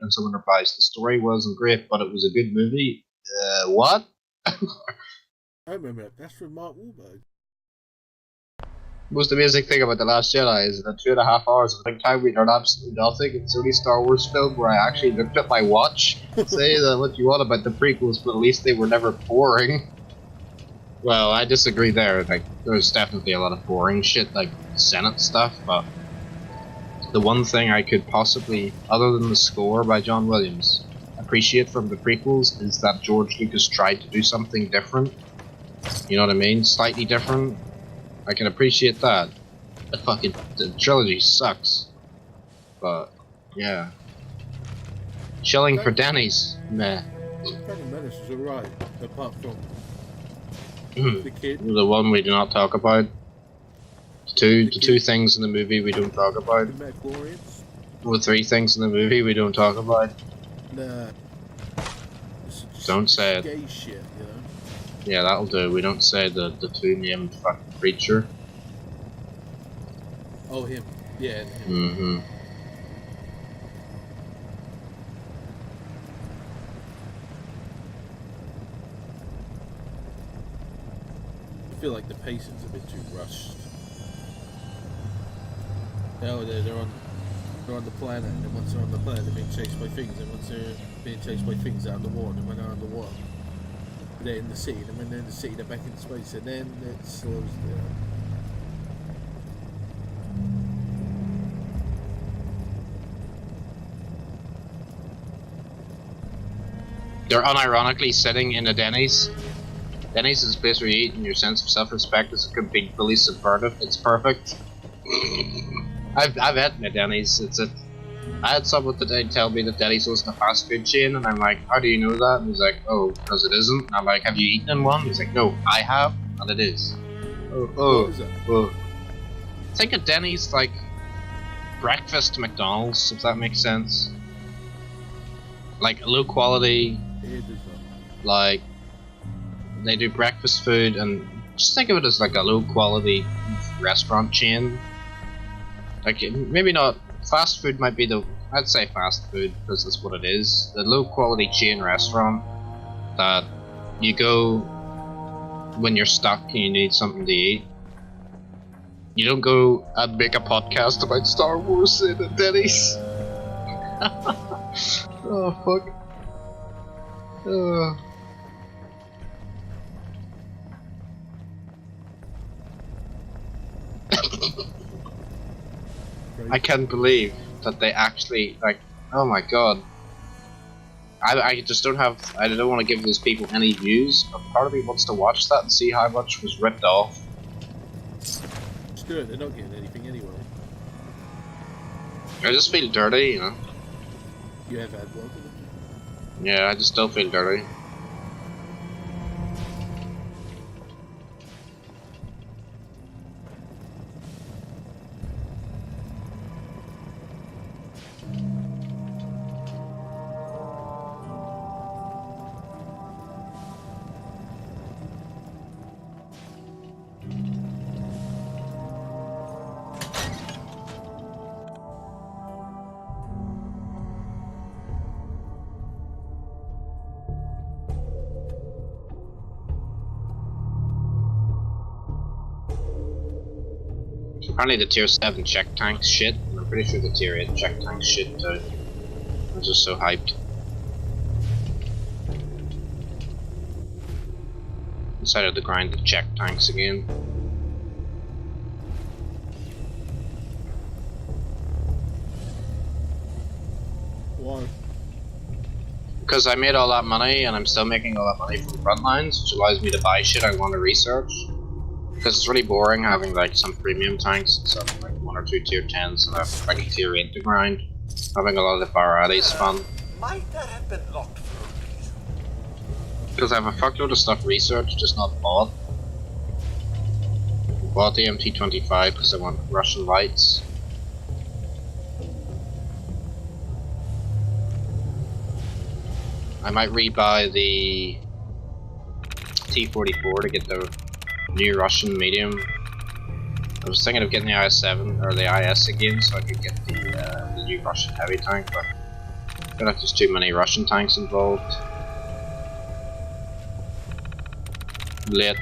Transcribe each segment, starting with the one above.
and someone replies, the story wasn't great, but it was a good movie. What? I remember that. That's from Mark Wahlberg. Most amazing thing about The Last Jedi is that 2.5 hours of the time we learned absolutely nothing. It's the only Star Wars film where I actually looked at my watch. Say that what you want about the prequels, but at least they were never boring. Well, I disagree there. Like, there's definitely a lot of boring shit, like Senate stuff, but the one thing I could possibly, other than the score by John Williams, appreciate from the prequels is that George Lucas tried to do something different. You know what I mean? Slightly different. I can appreciate that. The trilogy sucks. But, yeah. Chilling for Denny's? Meh. Phantom Menace is alright, apart from the kid. The one we do not talk about. The two things in the movie we don't talk about. The Macquarians. The 3 things in the movie we don't talk about. Nah. Don't say it. Gay shit, you know? Yeah, that'll do. We don't say the 2 named fucking preacher. Oh, him. Yeah. Mm-hmm. I feel like the pacing's a bit too rushed. Oh, they're on the planet, and once they're on the planet, they're being chased by things, and once they're being chased by things out of the water, and when they're underwater, they're in the sea, and when they're in the sea, they're back in space, and then it slows down. They're unironically sitting in a Denny's. Denny's is a place where you eat and your sense of self-respect is completely subverted. It's perfect. I've eaten at Denny's. I had someone today tell me that Denny's wasn't a fast food chain, and I'm like, how do you know that? And he's like, oh, because it isn't. And I'm like, have you eaten in one? He's like, no, I have, and it is. Oh. I think a Denny's like breakfast McDonald's, if that makes sense. Like low quality. Like they do breakfast food, and just think of it as like a low quality restaurant chain. Like maybe not fast food might be I'd say fast food because that's what it is. The low quality chain restaurant that you go when you're stuck and you need something to eat. You don't go and make a podcast about Star Wars in a Denny's. Oh fuck. I can't believe that they actually, like, oh my god. I just don't want to give those people any views, but part of me wants to watch that and see how much was ripped off. It's good, they're not getting anything anyway. I just feel dirty, you know. You have had one? Yeah, I just still feel dirty. Apparently the tier 7 check tanks shit, and I'm pretty sure the tier 8 check tanks shit too. I'm just so hyped. Decided to grind the check tanks again. Why? Because I made all that money, and I'm still making all that money from the front lines, which allows me to buy shit I want to research. Because it's really boring having like some premium tanks and some like 1 or 2 tier 10s and like a tier 8 to grind. Having a lot of the varieties fun. Might that have been locked for a reason? Because I have a fuckload of stuff researched, just not bought. Bought the MT25 because I want Russian lights. I might rebuy the T44 to get the new Russian medium. I was thinking of getting the IS-7 or the IS again so I could get the new Russian heavy tank, but feel like there's too many Russian tanks involved. Late.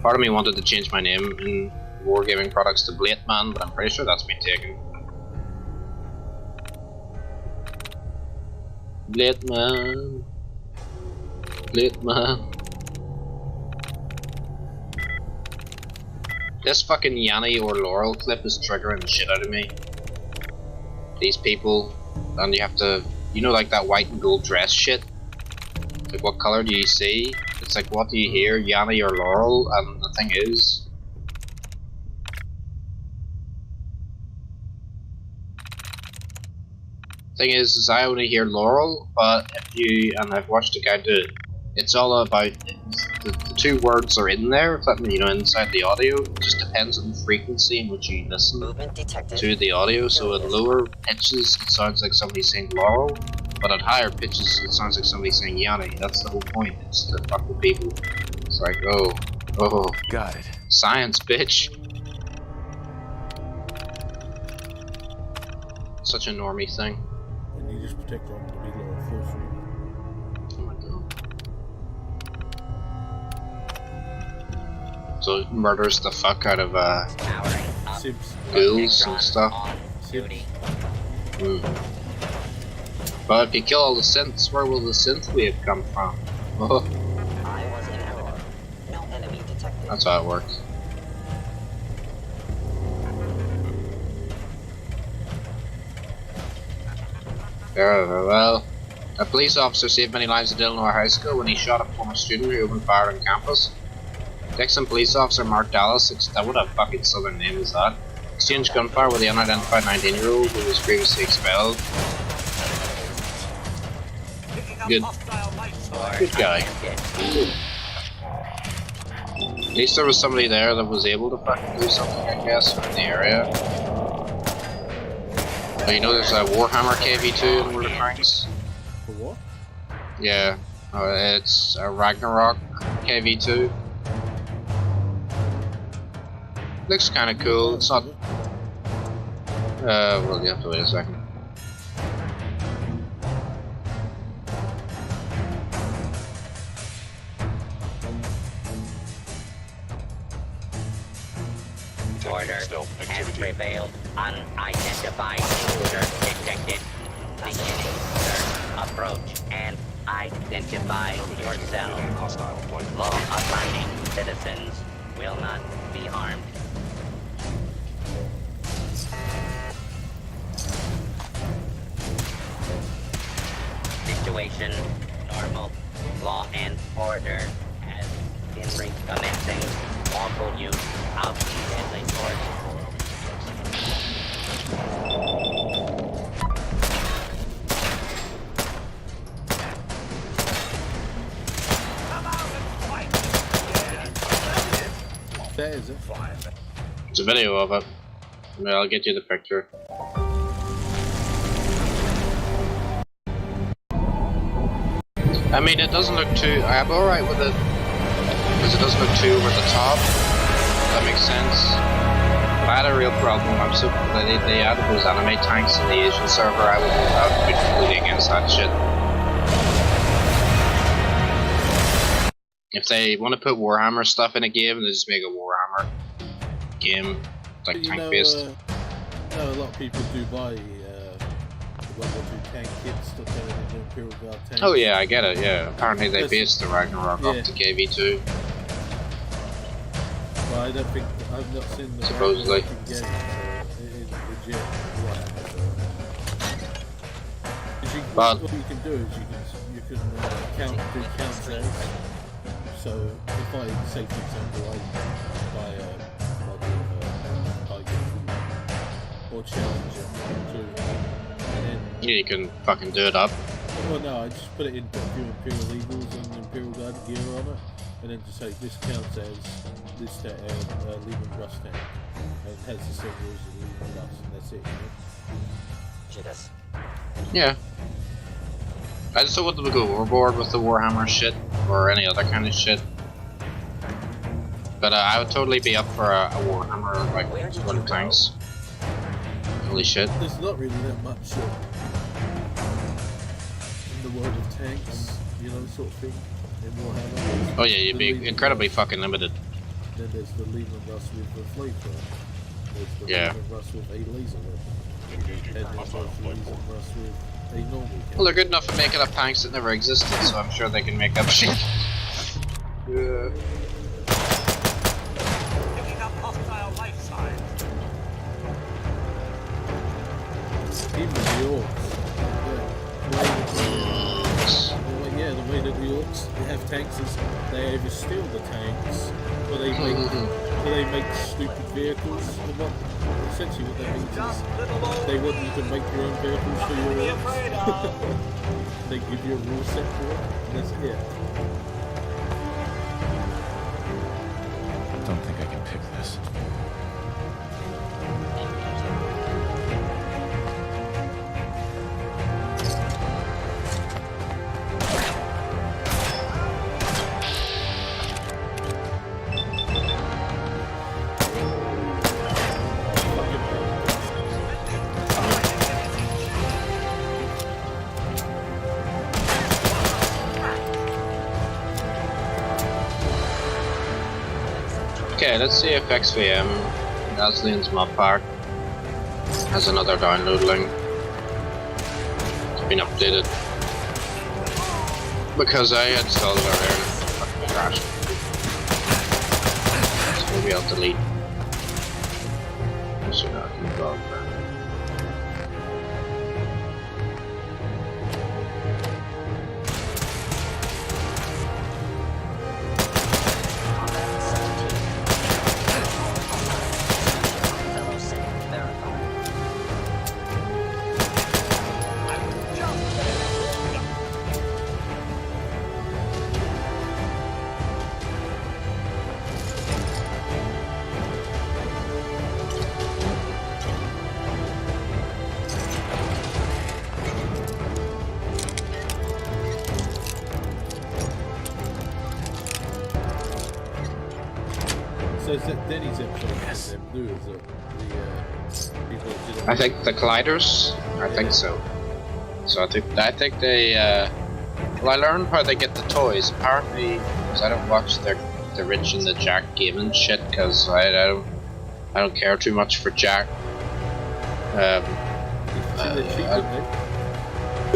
Part of me wanted to change my name in Wargaming Products to Blade Man, but I'm pretty sure that's been taken. Blade Man. Blade Man. This fucking Yanni or Laurel clip is triggering the shit out of me. These people, and you have to, you know, like that white and gold dress shit? Like, what color do you see? It's like, what do you hear? Yanni or Laurel? And the thing is, I only hear Laurel, but if you, and I've watched a guy do it, it's all about, the two words are in there, you know, inside the audio. It just depends on the frequency in which you listen to the audio. So at lower pitches, it sounds like somebody saying Laurel, but at higher pitches, it sounds like somebody saying Yanni. That's the whole point, it's to fuck with people. It's like, oh, Got it. science, bitch. Such a normie thing. And you just protect them to be lower force. Oh my god. So it murders the fuck out of Sims. ghouls and stuff. But if you kill all the synths, where will the synth wave come from? Oh. That's how it works. Very well. A police officer saved many lives at Illinois High School when he shot a former student who opened fire on campus. Dixon police officer Mark Dallas, what a fucking southern name is that? Exchanged gunfire with the unidentified 19-year-old who was previously expelled. Good. Good guy. At least there was somebody there that was able to fucking do something, I guess, in the area. But you know there's a Warhammer KV2 in World of Tanks? For what? Yeah, it's a Ragnarok KV2. Looks kinda cool, it's not... well you have to wait a second. Order has prevailed. Unidentified intruder detected. Beginning search approach and identify yourself. Law-abiding citizens will not be harmed. Situation normal. Law and order has been recommencing. Lawful use of deadly force. That is it. It's a video of it. I'll get you the picture. I mean, it doesn't look too... I'm alright with it, because it doesn't look too over the top. That makes sense. But I had a real problem. I'm so... They added those anime tanks in the Asian server. I would be completely against that shit. If they want to put Warhammer stuff in a game, they just make a Warhammer game, like tank-based. A lot of people do buy World War II tank kits to turn into Imperial Guard tanks. Oh yeah, I get it, yeah. Apparently they based the Ragnarok off the KV2. Well, I don't think, I've not seen the supposedly. Ragnarok again, so it is legit. But what you can do is you can do count saves. So if I say, for example, I buy a model of Tiger 2 or Challenger 2, and then yeah, you can fucking do it up. well, no, I just put it in a few Imperial Eagles and Imperial Guard gear on it, and then just say this counts as this Lehman Russ tank, and it has the same rules as Lehman Russ, and that's it. You know? Yeah. I just don't want them to go overboard with the Warhammer shit, or any other kind of shit. But I would totally be up for a Warhammer, like, World of Tanks. Holy shit. There's not really that much in the world of tanks, you know, sort of thing. In Warhammer. Oh yeah, you'd be incredibly fucking limited. Then there's the Lehman Russ with the flamethrower. There's the Yeah. Lehman Russ with a laser weapon. And there's the Lehman Russ with a normal Well, cannon. they're good enough at making up tanks that never existed, so I'm sure they can make up shit. Yeah. Picking up hostile life signs. Even the orcs. Yeah, the way that the orcs have tanks is they either steal the tanks or they make stupid vehicles. And essentially what that means is they want you to make your own vehicles for your orcs. They give you a rule set for it, and that's it. I don't think I can pick this. Okay, let's see if XVM, Aslian's mod pack, has another download link. It's been updated. Because I installed it earlier and it fucking crashed. So maybe I'll delete. So now I can go up there. So is that Denny's episode? Yes. Them do, is it? The people that did it? I think the colliders? I think so. So I think they well, I learned how they get the toys. Apparently, because I don't watch the Rich and the Jack gaming shit, because I don't care too much for Jack.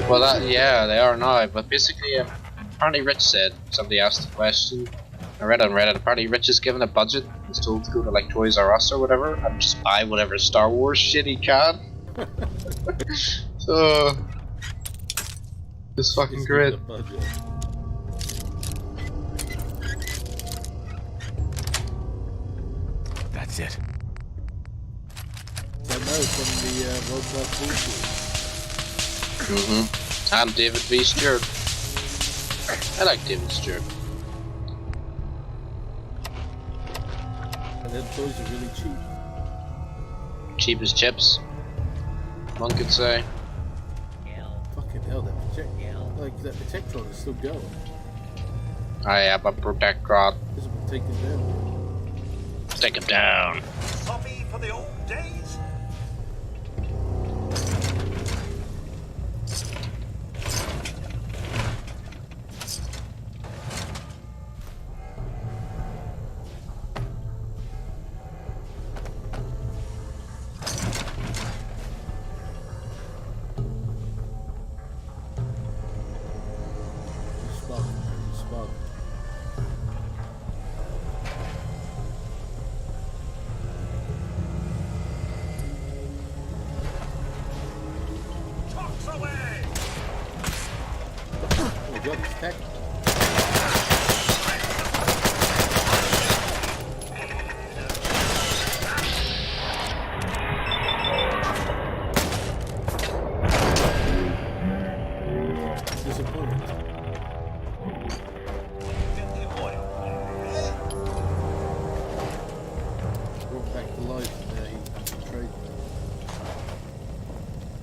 Well, yeah, they are now. But basically, apparently, Rich said somebody asked the question. I read on Reddit. Apparently, Rich is given a budget. He's told to go to like Toys R Us or whatever and just buy whatever Star Wars shit he can. So it's fucking great. That's it. So no, from the World Cup bullshit. And David V. Stewart. I like David Stewart. And then toys are really cheap. Cheap as chips, one could say. Fucking hell, that Protectron is still going. I have a Protectron. Hasn't been taken down. Take him down. Soppy for the old days. Smug. Tox away. Oh my god, it's tech. Disappointing. Get the oil. Brought back to life and now he's betrayed.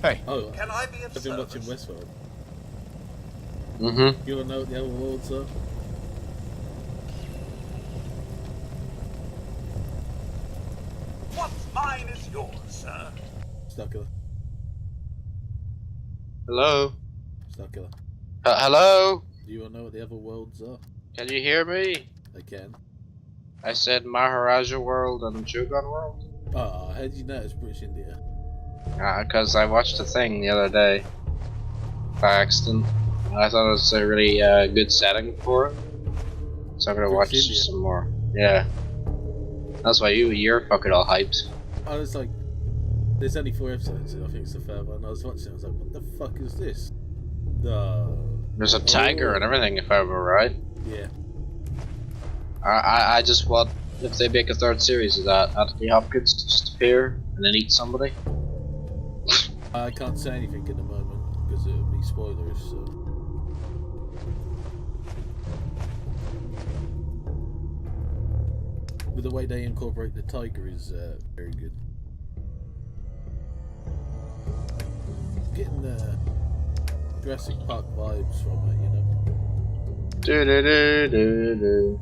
Hey. Oh, Can I be of I've been watching service? Westworld. Mm-hmm. You wanna know what the other worlds are? What's mine is yours, sir. Stuck. Hello? Stuck. Hello? Do you want to know what the other worlds are? Can you hear me? I can. I said Maharaja World and Shogun World. Ah, how did you know it's British India? Because I watched a thing the other day by accident. I thought it was a really good setting for it. So I'm gonna watch British India. some more. Yeah. That's why you're fucking all hyped. I was like, there's only 4 episodes, and I think it's the third one. I was watching it, I was like, what the fuck is this? There's a tiger and everything, if I remember right. Yeah. I just want, if they make a third series of that, Anthony Hopkins to just appear and then eat somebody. I can't say anything at the moment because it would be spoilers. So. But the way they incorporate the tiger is very good. Getting Jurassic Park vibes from it, you know. Do-do-do-do-do.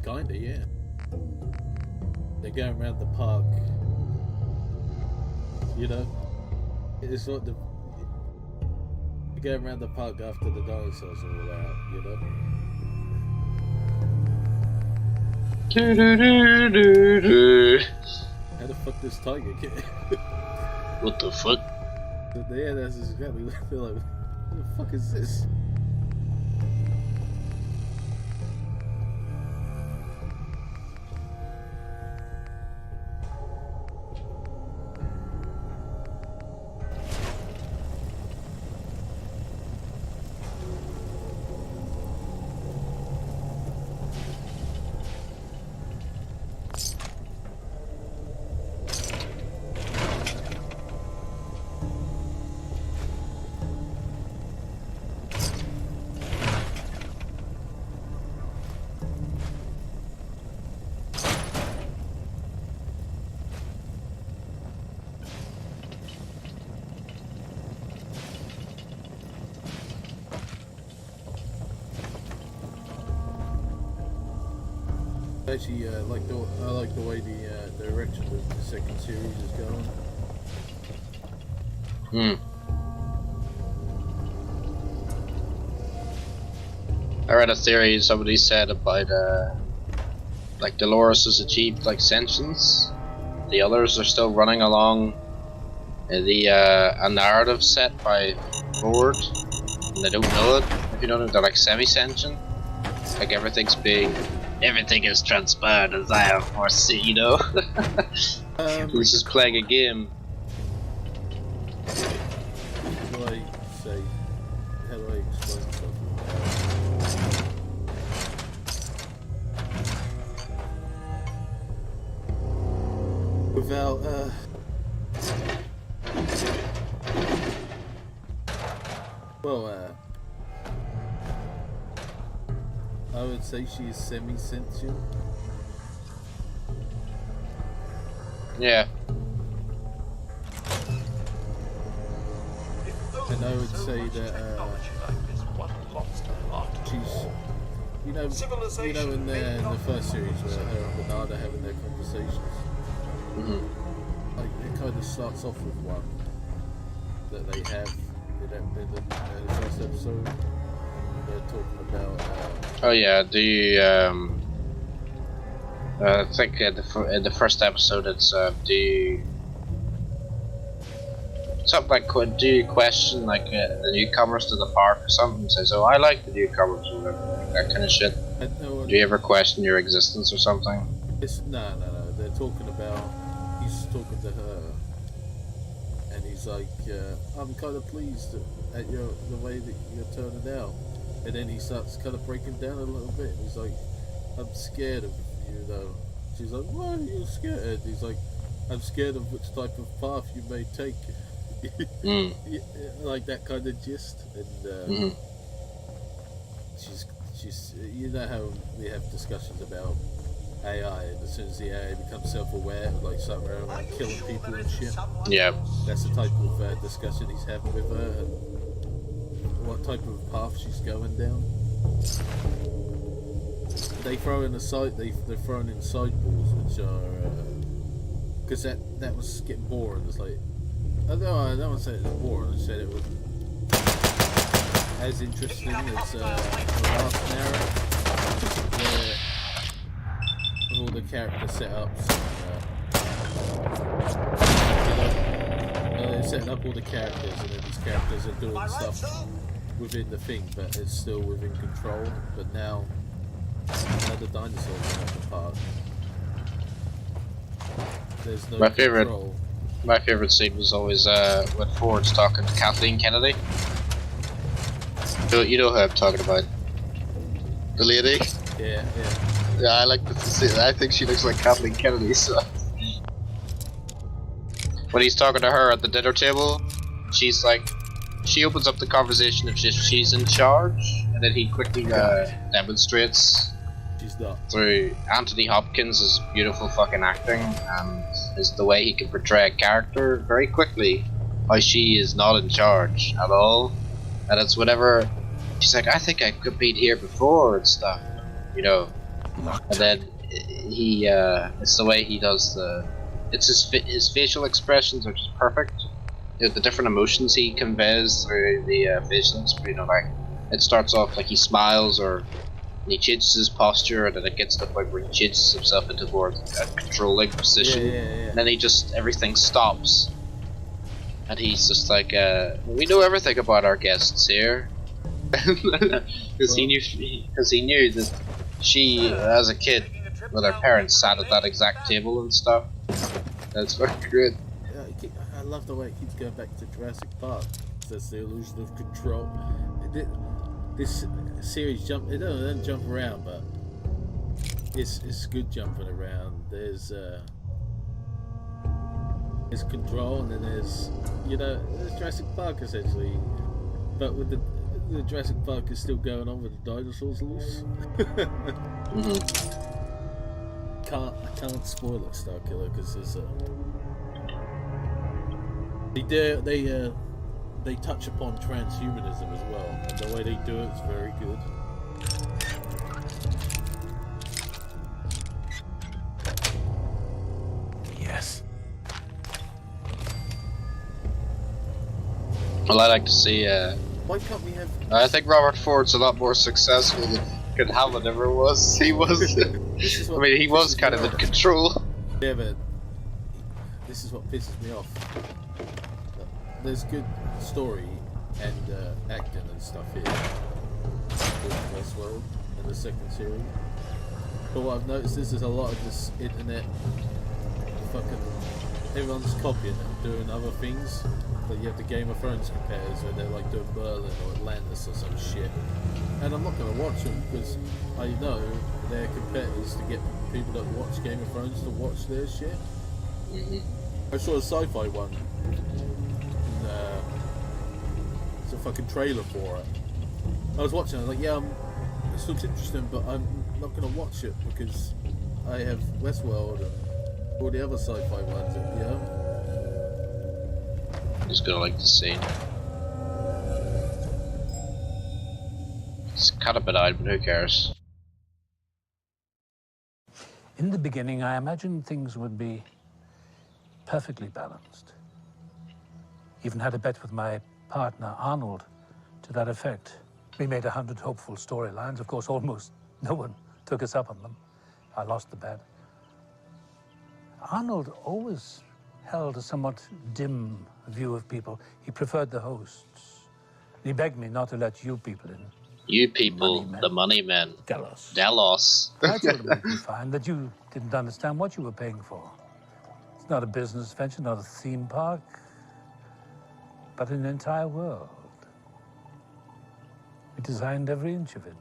Kinda, yeah. They're going around the park, you know. It's what the you're going around the park after the dinosaurs are all out, you know. Do-do-do-do-do. How the fuck does Tiger get? What the fuck? Yeah, that's exactly what I feel like. What the fuck is this? Actually, I like the way the direction of the second series is going. I read a theory somebody said about like Dolores has achieved like sentience. The others are still running along the a narrative set by Ford, and they don't know it. If you don't know, they're like semi-sentient. Like everything is transpired as I have foreseen, you know. He's just playing a game. How do I say? How do I explain something? Without I would say she is semi-sentient. Yeah. And I would say that she's, you know, in the first series where her and Bernard are having their conversations. Like it kind of starts off with one that they have in the first episode. They're talking about. Oh yeah. Do you I think in the first episode it's do you something like do you question like the newcomers to the park or something? It says, oh, I like the newcomers or whatever, like that kind of shit. Do you ever question your existence or something? No. They're talking about. He's talking to her, and he's like, "I'm kind of pleased at the way that you're turning out." And then he starts kind of breaking down a little bit. And he's like, "I'm scared of you, though." She's like, "Why are you scared?" He's like, "I'm scared of which type of path you may take." Like that kind of gist. And she's you know how we have discussions about AI, and as soon as the AI becomes self-aware, like start running around killing people and shit. Yeah. That's the type of discussion he's having with her, and what type of path she's going down. They throw in they're throwing in side balls, which are because that was getting boring. It's like, I don't want to say it was boring. I said it was as interesting as the last narrative. Where with all the character setups. They're setting up all the characters, and then these characters are doing stuff within the thing, but it's still within control. But now the dinosaurs are at the park. There's no control. My favorite scene was always when Ford's talking to Kathleen Kennedy. You know who I'm talking about? The lady? Yeah. Yeah, I like to see. I think she looks like Kathleen Kennedy. So when he's talking to her at the dinner table, she's like, she opens up the conversation if she's in charge, and then he quickly demonstrates She's not. through Anthony Hopkins' beautiful fucking acting and is the way he can portray a character very quickly how she is not in charge at all. And it's whenever she's like, I think I could be here before and stuff, you know. And then he it's the way he does it's his facial expressions are just perfect. You know, the different emotions he conveys through the facial expression, you know, like it starts off like he smiles or he changes his posture, and then it gets to the point where he changes himself into more a controlling position. Yeah. And then he just, everything stops. And he's just like, we know everything about our guests here. Because he knew that she, as a kid, with her parents, sat at that exact table and stuff. That's fucking great. I love the way it keeps going back to Jurassic Park. That's the illusion of control. This series it doesn't jump around, but it's good jumping around. There's control, and then there's Jurassic Park essentially, but with the Jurassic Park is still going on with the dinosaurs loose. I can't spoil it, Star Killer, because there's they touch upon transhumanism as well, and the way they do it is very good. Yes. Well, I like to see. Why can't we have? I think Robert Ford's a lot more successful than Hammond ever was. He was. I mean, he was kind of in control. Yeah, but this is what pisses me off. There's good story and acting and stuff here with Westworld in the second series. But what I've noticed is there's a lot of this internet everyone's copying and doing other things. Like you have the Game of Thrones compares where they're like doing Berlin or Atlantis or some shit. And I'm not going to watch them because I know they're competitors to get people that watch Game of Thrones to watch their shit. I saw a sci-fi one. It's a fucking trailer for it. I was watching it, I was like, yeah, this looks interesting, but I'm not going to watch it because I have Westworld and all the other sci-fi ones, He's gonna like the scene. It's kind of benign, but who cares? In the beginning, I imagined things would be perfectly balanced. Even had a bet with my partner, Arnold, to that effect. We made 100 hopeful storylines. Of course, almost no one took us up on them. I lost the bet. Arnold always held a somewhat dim view of people. He preferred the hosts. He begged me not to let you people in. You people, the money men. Delos. I told him it'd be fine, that you didn't understand what you were paying for. It's not a business venture, not a theme park, but an entire world. We designed every inch of it.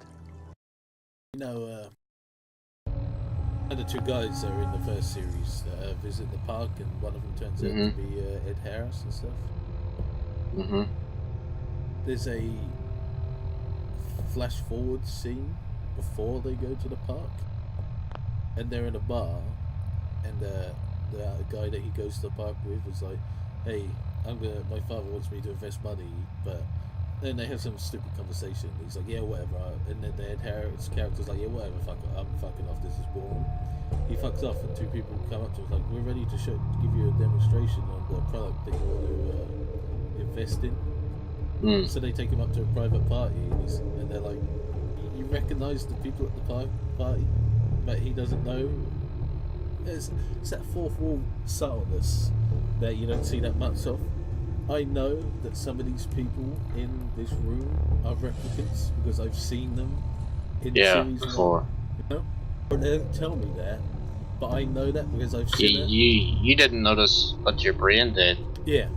The two guys that are in the first series that visit the park, and one of them turns out to be Ed Harris and stuff. There's a flash forward scene before they go to the park, and they're in a bar, and the guy that he goes to the park with is like, hey, my father wants me to invest money, but then they have some stupid conversation. He's like, yeah, whatever. And then Ed Harris' character's like, yeah, whatever, I'm fucking off, this is boring. He fucks off, and two people come up to him like, we're ready to give you a demonstration on the product that you want to invest in. Mm. So they take him up to a private party, and they're like, "You recognise the people at the party, but he doesn't know." It's that fourth wall subtleness that you don't see that much of. I know that some of these people in this room are replicants because I've seen them in series before. 1. You know, but they don't tell me that, but I know that because I've You, seen it. you didn't notice, but your brain did. Yeah.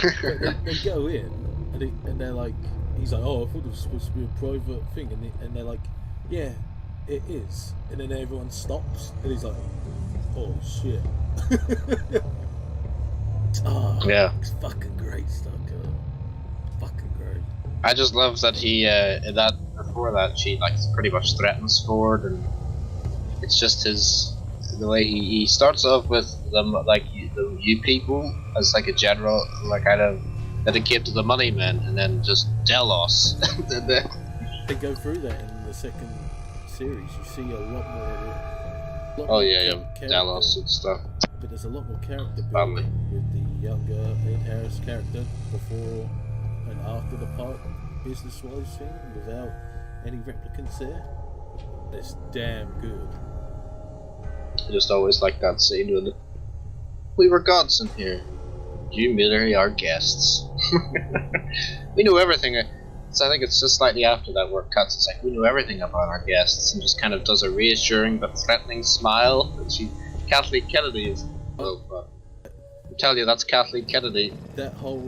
But they go in and they're like, he's like, "Oh, I thought it was supposed to be a private thing," and they're like, "Yeah, it is." And then everyone stops and he's like, "Oh shit." Yeah. It's fucking great stuff, fucking great. I just love that he that before that she like pretty much threatens Ford, and it's just the way he starts off with them like you people as like a general like kind of dedicated to the money men, and then just Delos. And then, They go through that in the second series. You see a lot more. oh yeah, character, Delos and stuff. but there's a lot more character Family. building with the younger Ed Harris character before and after the park business-wise thing, without any replicants there. It's damn good. I just always like that scene with we were gods in here. You merely are guests. We knew everything. So I think it's just slightly after that where it cuts. It's like we knew everything about our guests, and just kind of does a reassuring but threatening smile. And Kathleen Kennedy is. Oh, I tell you, that's Kathleen Kennedy. That whole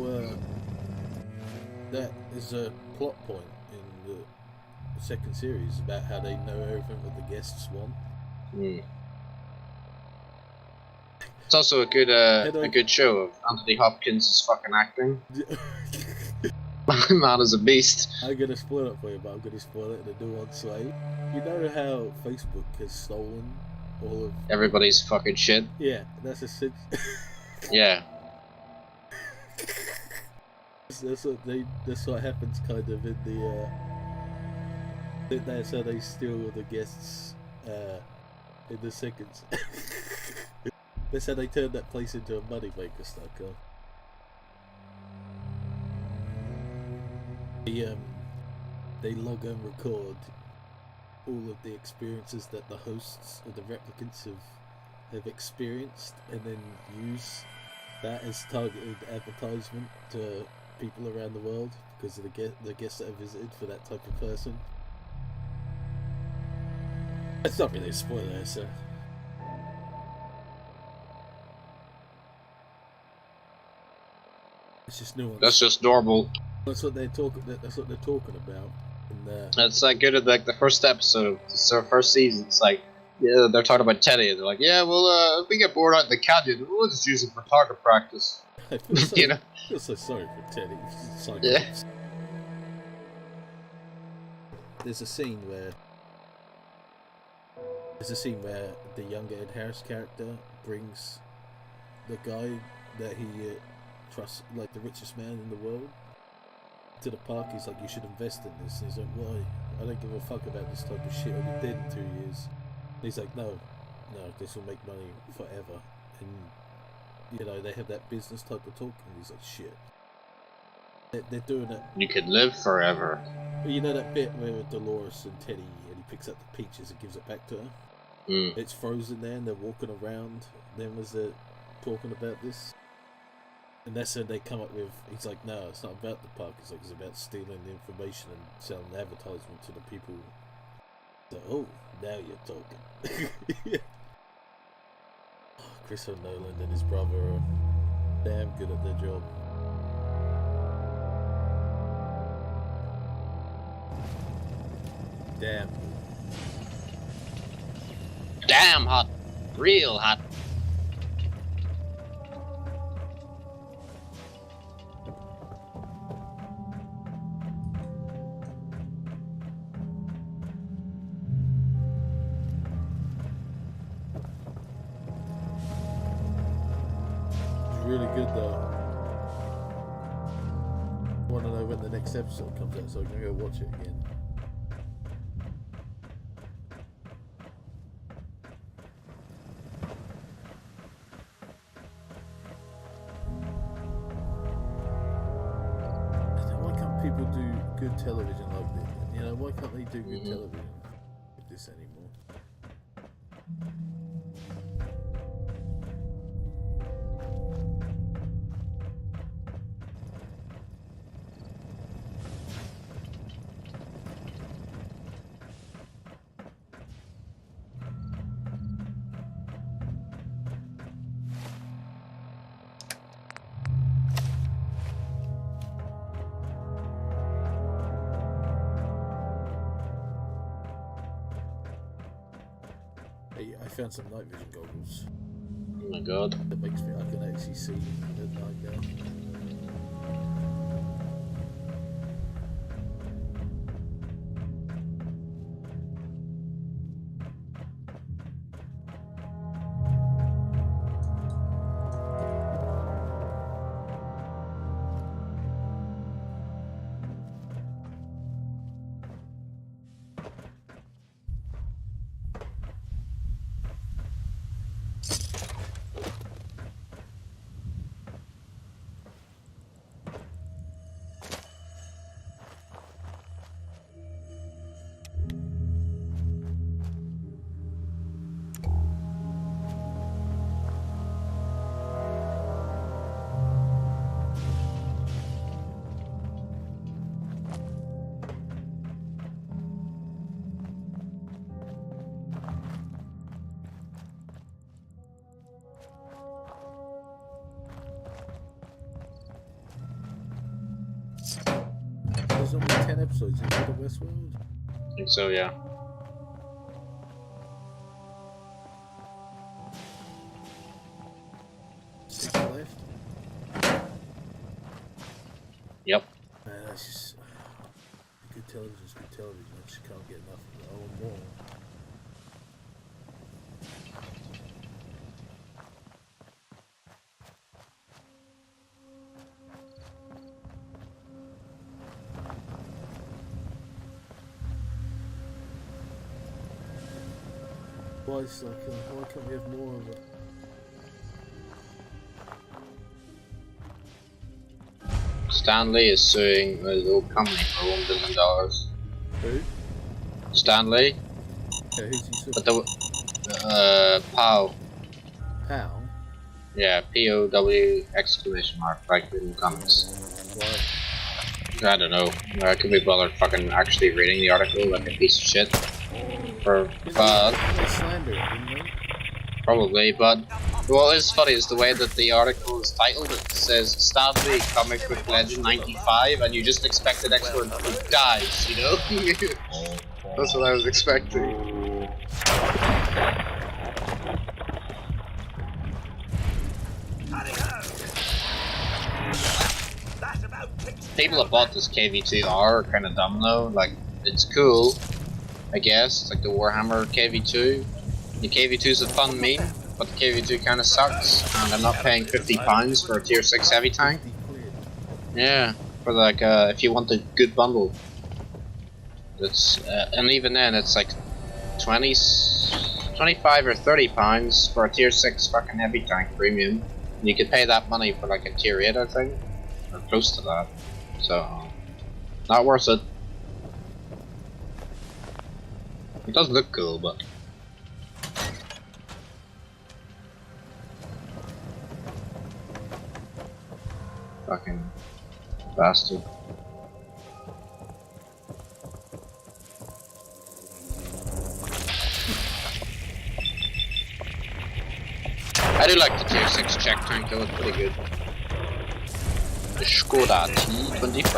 that is a plot point in the second series about how they know everything what the guests want. Mm. It's also a good show of Anthony Hopkins' fucking acting. Man is a beast. I'm gonna spoil it for you, but I'm gonna spoil it in a nuanced way. You know how Facebook has stolen all of Everybody's fucking shit. Yeah, that's a Yeah. That's what happens kind of in the that's how they steal the guests in the seconds. That's how they turn that place into a moneymaker, Stucker. They log and record all of the experiences that the hosts or the replicants have experienced, and then use that as targeted advertisement to people around the world because of the guests that are visited for that type of person. It's not really a spoiler, so. It's just nuance. That's just normal. That's what they're talking. That's what they're talking about. And, It's like good at like the first episode, so first season. It's like yeah, they're talking about Teddy, and they're like, yeah, well, if we get bored out in the canyon, we'll just use it for target practice. I feel so, You know? I feel so sorry for Teddy. It's like, Yeah. There's a scene where the younger Ed Harris character brings the guy that he trusts, like the richest man in the world, to the park. He's like, you should invest in this. And he's like, why? I don't give a fuck about this type of shit. I'll be dead in 2 years. And he's like, no, this will make money forever. And you know, they have that business type of talk, and he's like, shit. They're doing it. You could live forever. You know that bit where Dolores and Teddy, and he picks up the peaches and gives it back to her? Mm. It's frozen there, and they're walking around them as they're talking about this. And that's when they come up with, he's like, no, it's not about the park. It's like, it's about stealing the information and selling the advertisement to the people. So, oh, now you're talking. Yeah. Christopher Nolan and his brother are damn good at their job. Damn. Damn hot. Real hot. Really good though. I want to know when the next episode comes out so I can go watch it again. people do good television like this? You know, why can't they do good television like this anymore? Hey, I found some night vision goggles. Oh my god. That makes me, I can actually see at night now. There's only 10 episodes in the Westworld. I think so, yeah. Six left. Yep. Man, that's just good television is good television. I just can't get enough of it. I want more. Why can't we have more of it? Stanley is suing his old company for $1 billion. Who? Stanley? Yeah, who's he suing? But the POW. How? Yeah, POW exclamation mark, like in comics. Why? I don't know. I could be bothered fucking actually reading the article like a piece of shit. They slander it, didn't they? Probably, but what is funny is the way that the article is titled. It says Stanley Comic Book Legend 95, and you just expect the next one who dies, you know? That's what I was expecting. People that bought this KV2R are kind of dumb though. Like, it's cool, I guess. It's like the Warhammer KV2. The KV2 is a fun meme, but the KV2 kind of sucks, and I'm not paying £50 for a tier 6 heavy tank. Yeah, for like if you want a good bundle. It's and even then it's like 25 or £30 for a tier 6 fucking heavy tank premium. And you could pay that money for like a tier 8, I think, or close to that. So, not worth it. It does look cool, but fucking bastard. I do like the tier 6 check tank, that was pretty good. The Skoda T25.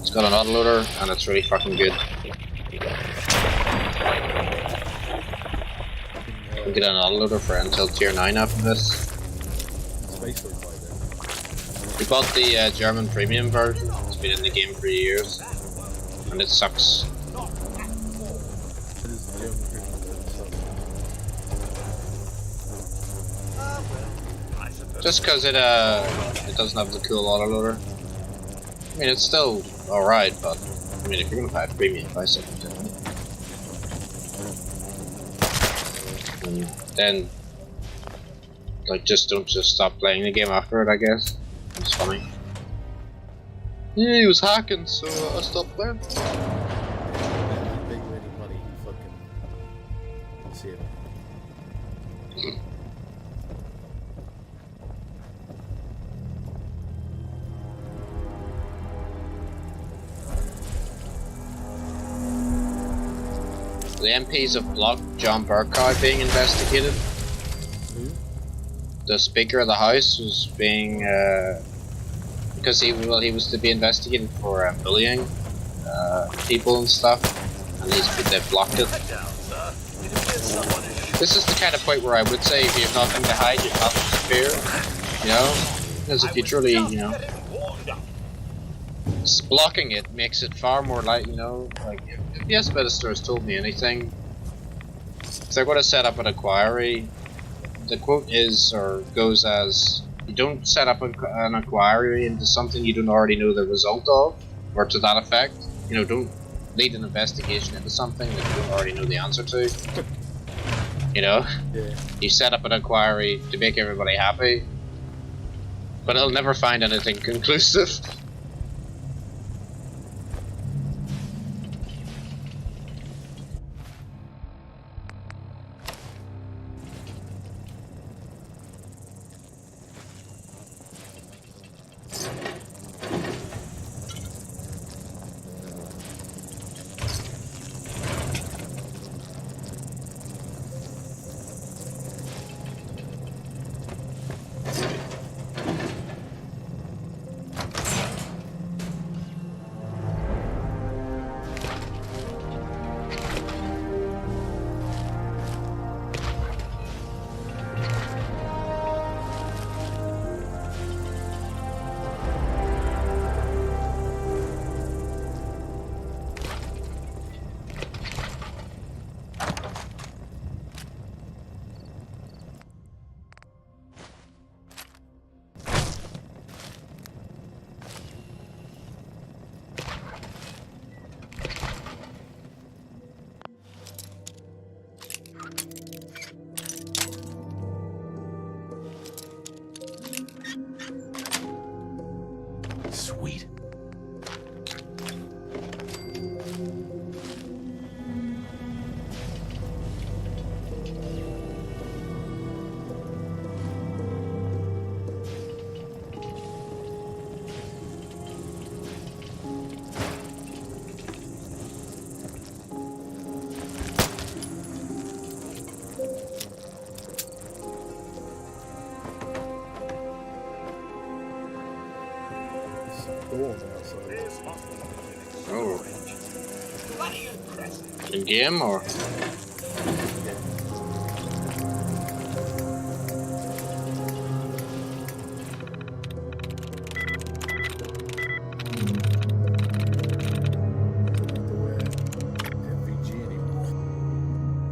It's got an autoloader and it's really fucking good. We'll get an autoloader for until tier 9 after this. We bought the German premium version. It's been in the game for years. And it sucks. Just because it doesn't have the cool autoloader. I mean, it's still alright, but I mean, if you're gonna buy a premium, buy something different. And then Like, just don't just stop playing the game after it, I guess. It's funny. Yeah, he was hacking, so I stopped playing. Yeah, I bet you any money he fucking see it. The MPs have blocked John Burkow being investigated. Who? The Speaker of the House was being, because he was to be investigated for bullying people and stuff, and they blocked it. Head down, sir. It appears someone is This is the kind of point where I would say if you have nothing to hide, you have nothing to fear. You know, because if you truly, you know, blocking it makes it far more like, you know, like if the Minister has told me anything, if they're going to set up an inquiry, the quote is or goes as, you don't set up an inquiry into something you don't already know the result of, or to that effect. You know, don't lead an investigation into something that you don't already know the answer to. You know, Yeah. you set up an inquiry to make everybody happy, but it'll never find anything conclusive. Sweet. Door outside. This hospital clinic. Oh, Bloody impressive. in game or? MVG anymore.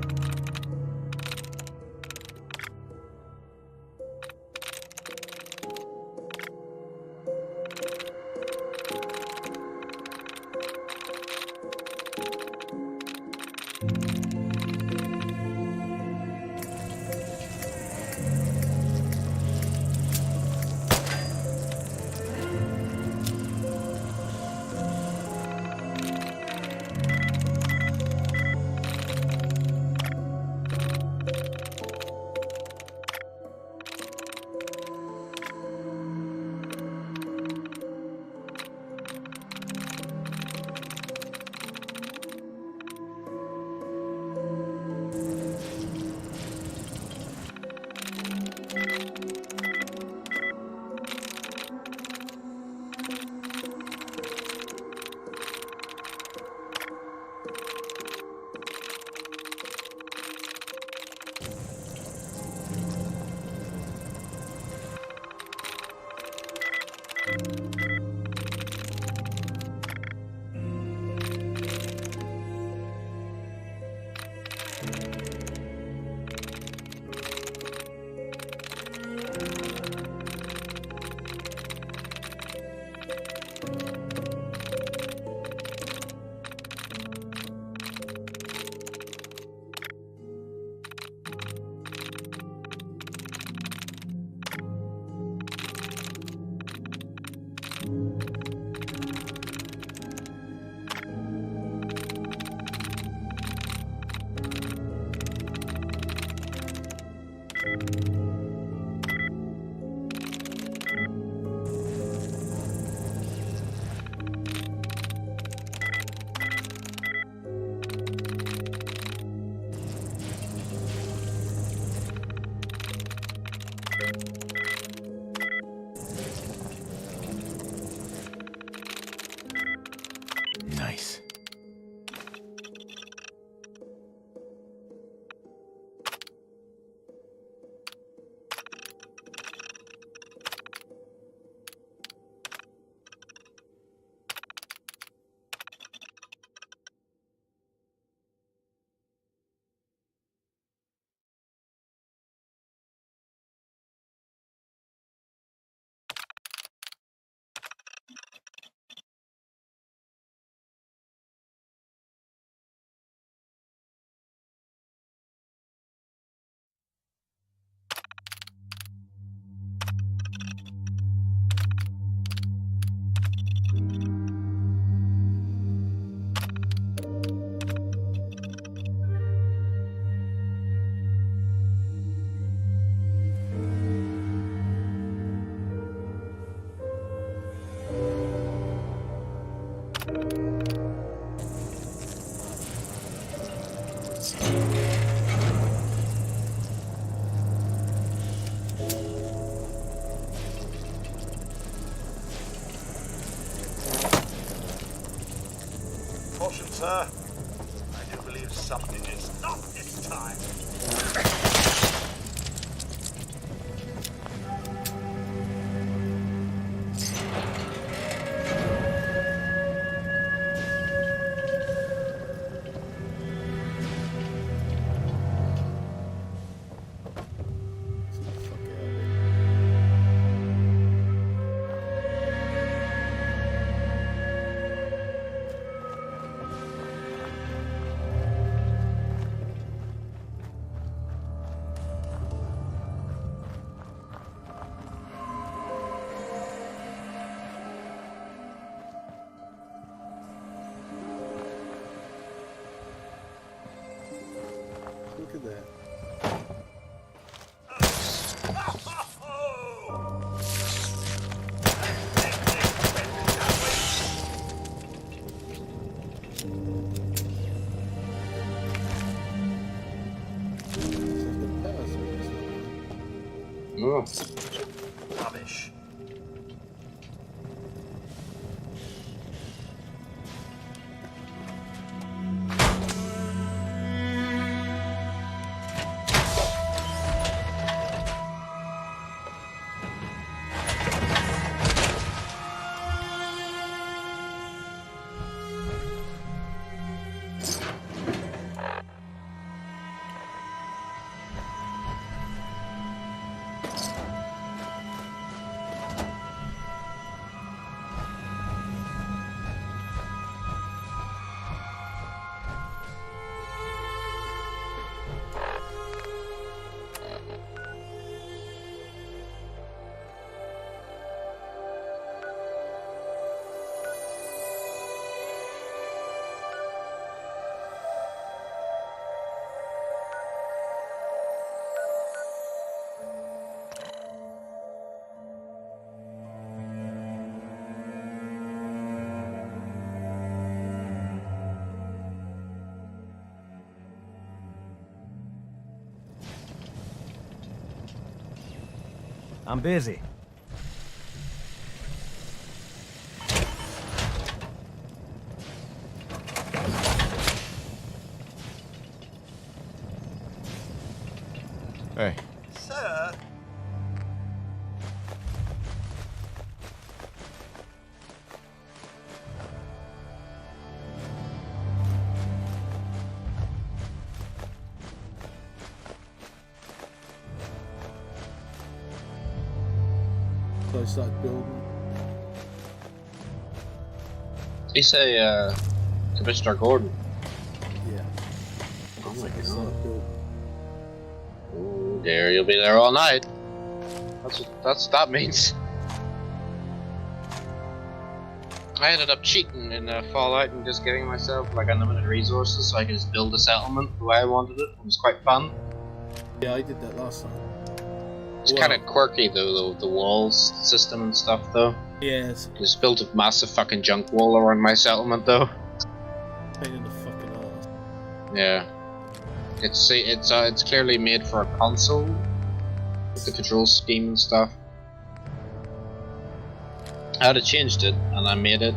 Nice. Caution, sir. I do believe something is not this time. Look at that. Oh. Rubbish. I'm busy. Hey, Sir? So I started building. You say, Commissioner Gordon. Yeah. Oh my I god. started building. Oh dear, you'll be there all night. That's what that means. I ended up cheating in Fallout and just giving myself like unlimited resources so I could just build a settlement the way I wanted it. It was quite fun. Yeah, I did that last time. It's Wow. kind of quirky though, the walls system and stuff though. Yes. Just built a massive fucking junk wall around my settlement though. Pain in the fucking ass. Yeah. It's clearly made for a console. with the control scheme and stuff. I had changed it, and I made it.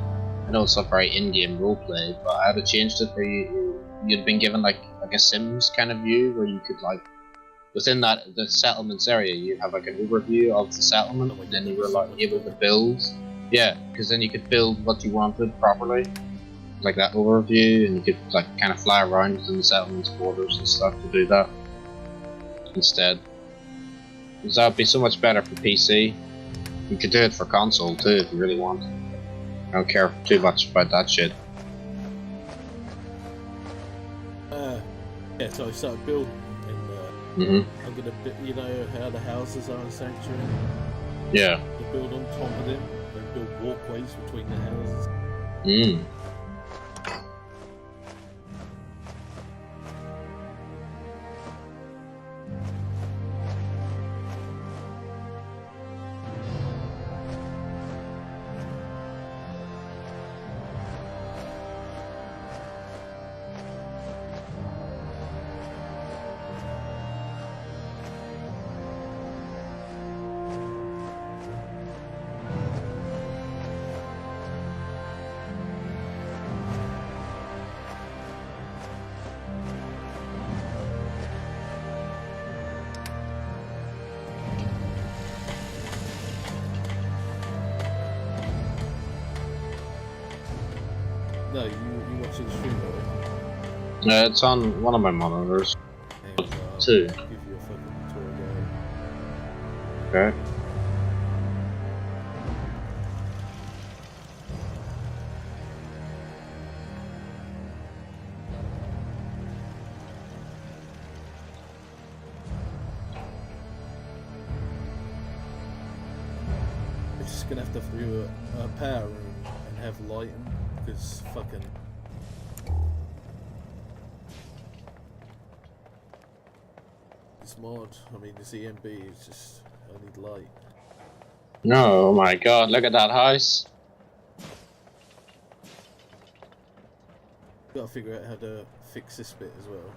I know it's not very in-game roleplay, but I had changed it where you'd been given like a Sims kind of view, where you could like within the settlements area, you'd have like an overview of the settlement, and then you were like able to build. Yeah, because then you could build what you wanted properly, like that overview, and you could like kind of fly around within the settlement's borders and stuff to do that instead. Because that would be so much better for PC. You could do it for console too if you really want. I don't care too much about that shit. Yeah, so I started building, and I'm gonna, you know how the houses are in Sanctuary? Yeah. To build on top of them, and build walkways between the houses. No, you watching the stream, right? Yeah, it's on one of my monitors. And, Two. I'll give you a fucking tour guide. Okay. We're just gonna have to do a power room and have lighting, because fucking... This mod, I mean this EMB is just, I need light. No, oh my god, look at that house. Gotta figure out how to fix this bit as well.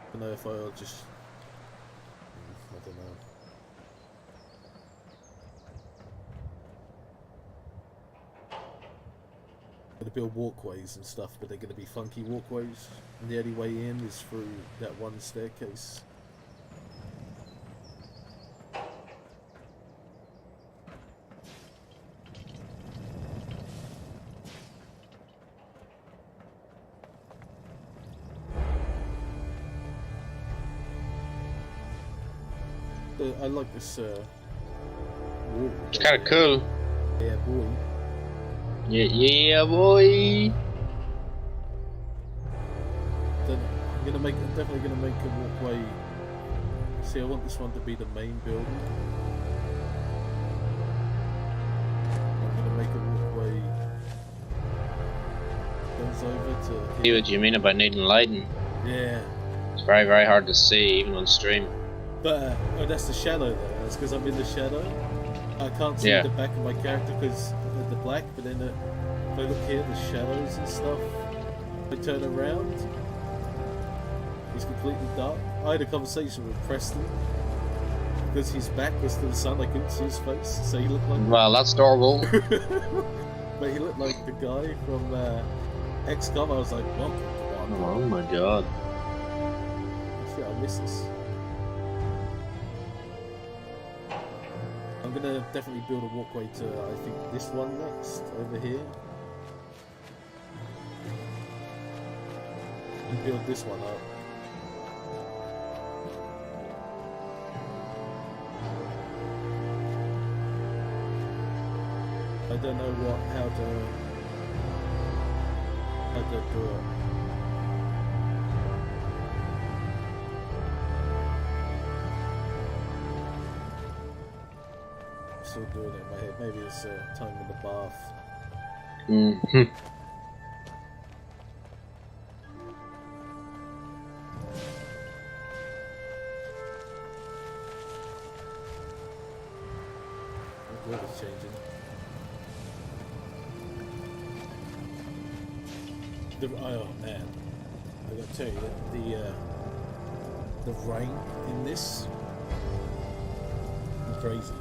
I don't know if I'll just... I don't know. Gonna build walkways and stuff, but they're gonna be funky walkways. And the only way in is through that one staircase. I like this wall. It's kind of cool. Yeah, boy. Yeah, boy. Then I'm definitely gonna make a walkway. See, I want this one to be the main building. I'm gonna make a walkway goes over to. See what you mean about needing lighting? Yeah. It's very, very hard to see even on stream. But oh, that's the shadow there. That's because I'm in the shadow. I can't see the back of my character because of the black. But then if I look here, the shadows and stuff. If I turn around, it's completely dark. I had a conversation with Preston because his back was to the sun. I couldn't see his face, so he looked like. Well, that's adorable. But he looked like the guy from XCOM. I was like, what? Oh my god. Shit, I miss this. I'm gonna definitely build a walkway to, I think, this one next, over here. And build this one up. I don't know how to do it. Still doing it in my head. Maybe it's time in the bath. The weather's changing. Oh man, I gotta tell you, the rain in this crazy.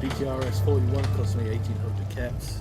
BTRS 41 cost me 1800 caps.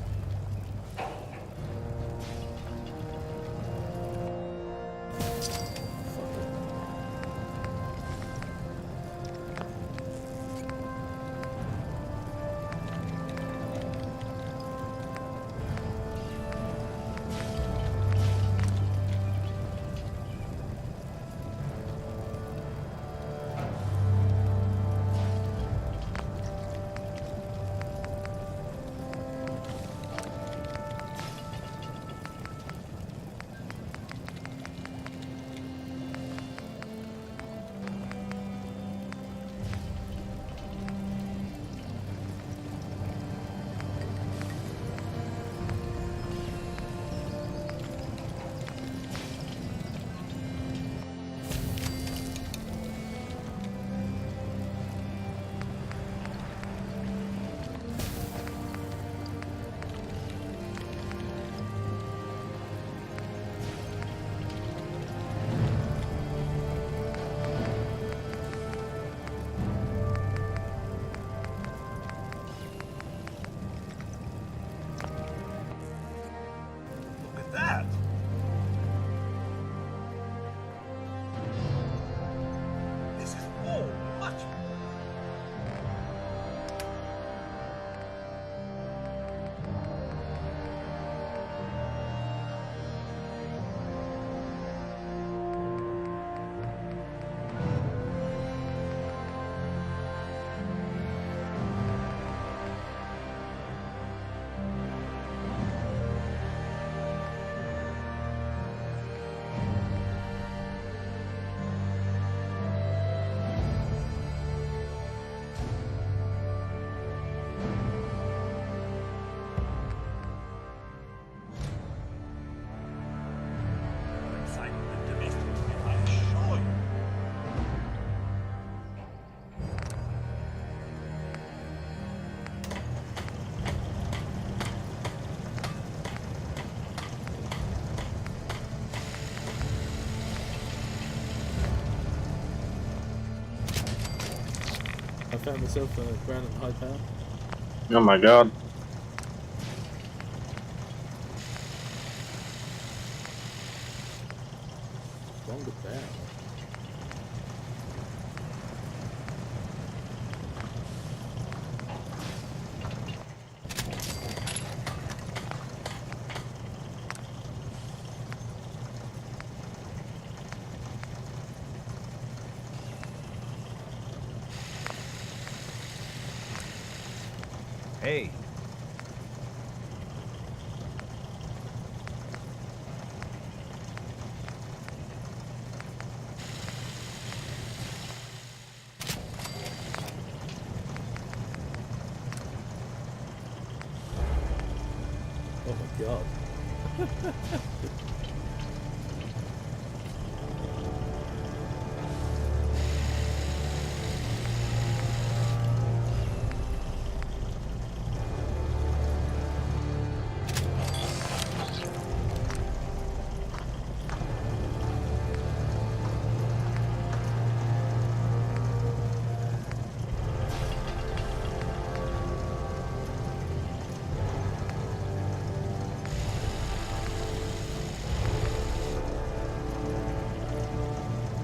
found myself a ground and high power. Oh my god. Longer barrel. Hey, Oh my god.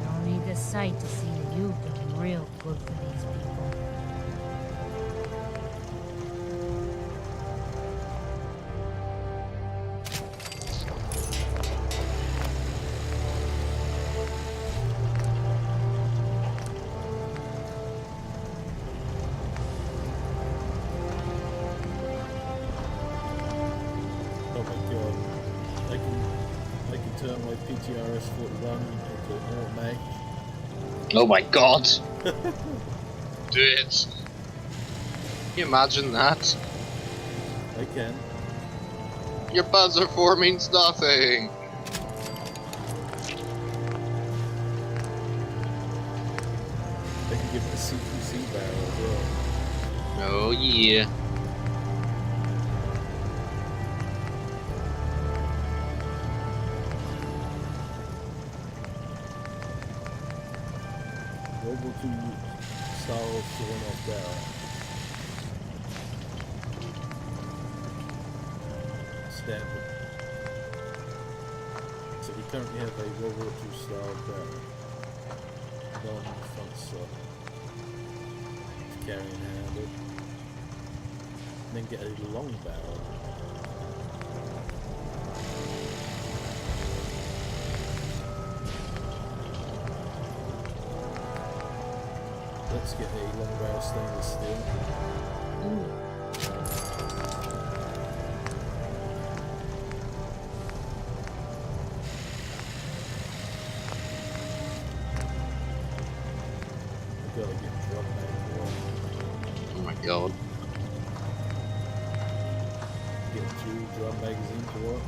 Don't need a sight to see that you've done real good for these people. Oh my god. I can turn my PTRS 41 into an automatic. Oh my god. Do it. Can you imagine that? I can. Your buzzer 4 means nothing. I can give it a CQC barrel as well. Oh yeah. World War II style sawn-off barrel. Standard. So we currently have a World War II style barrel. Non-front slot. To carry and handle. And then get a long barrel. Let's get a long barrel stainless steel. I've got to get drum mag one. Oh my god. Get 2 drum magazines to work.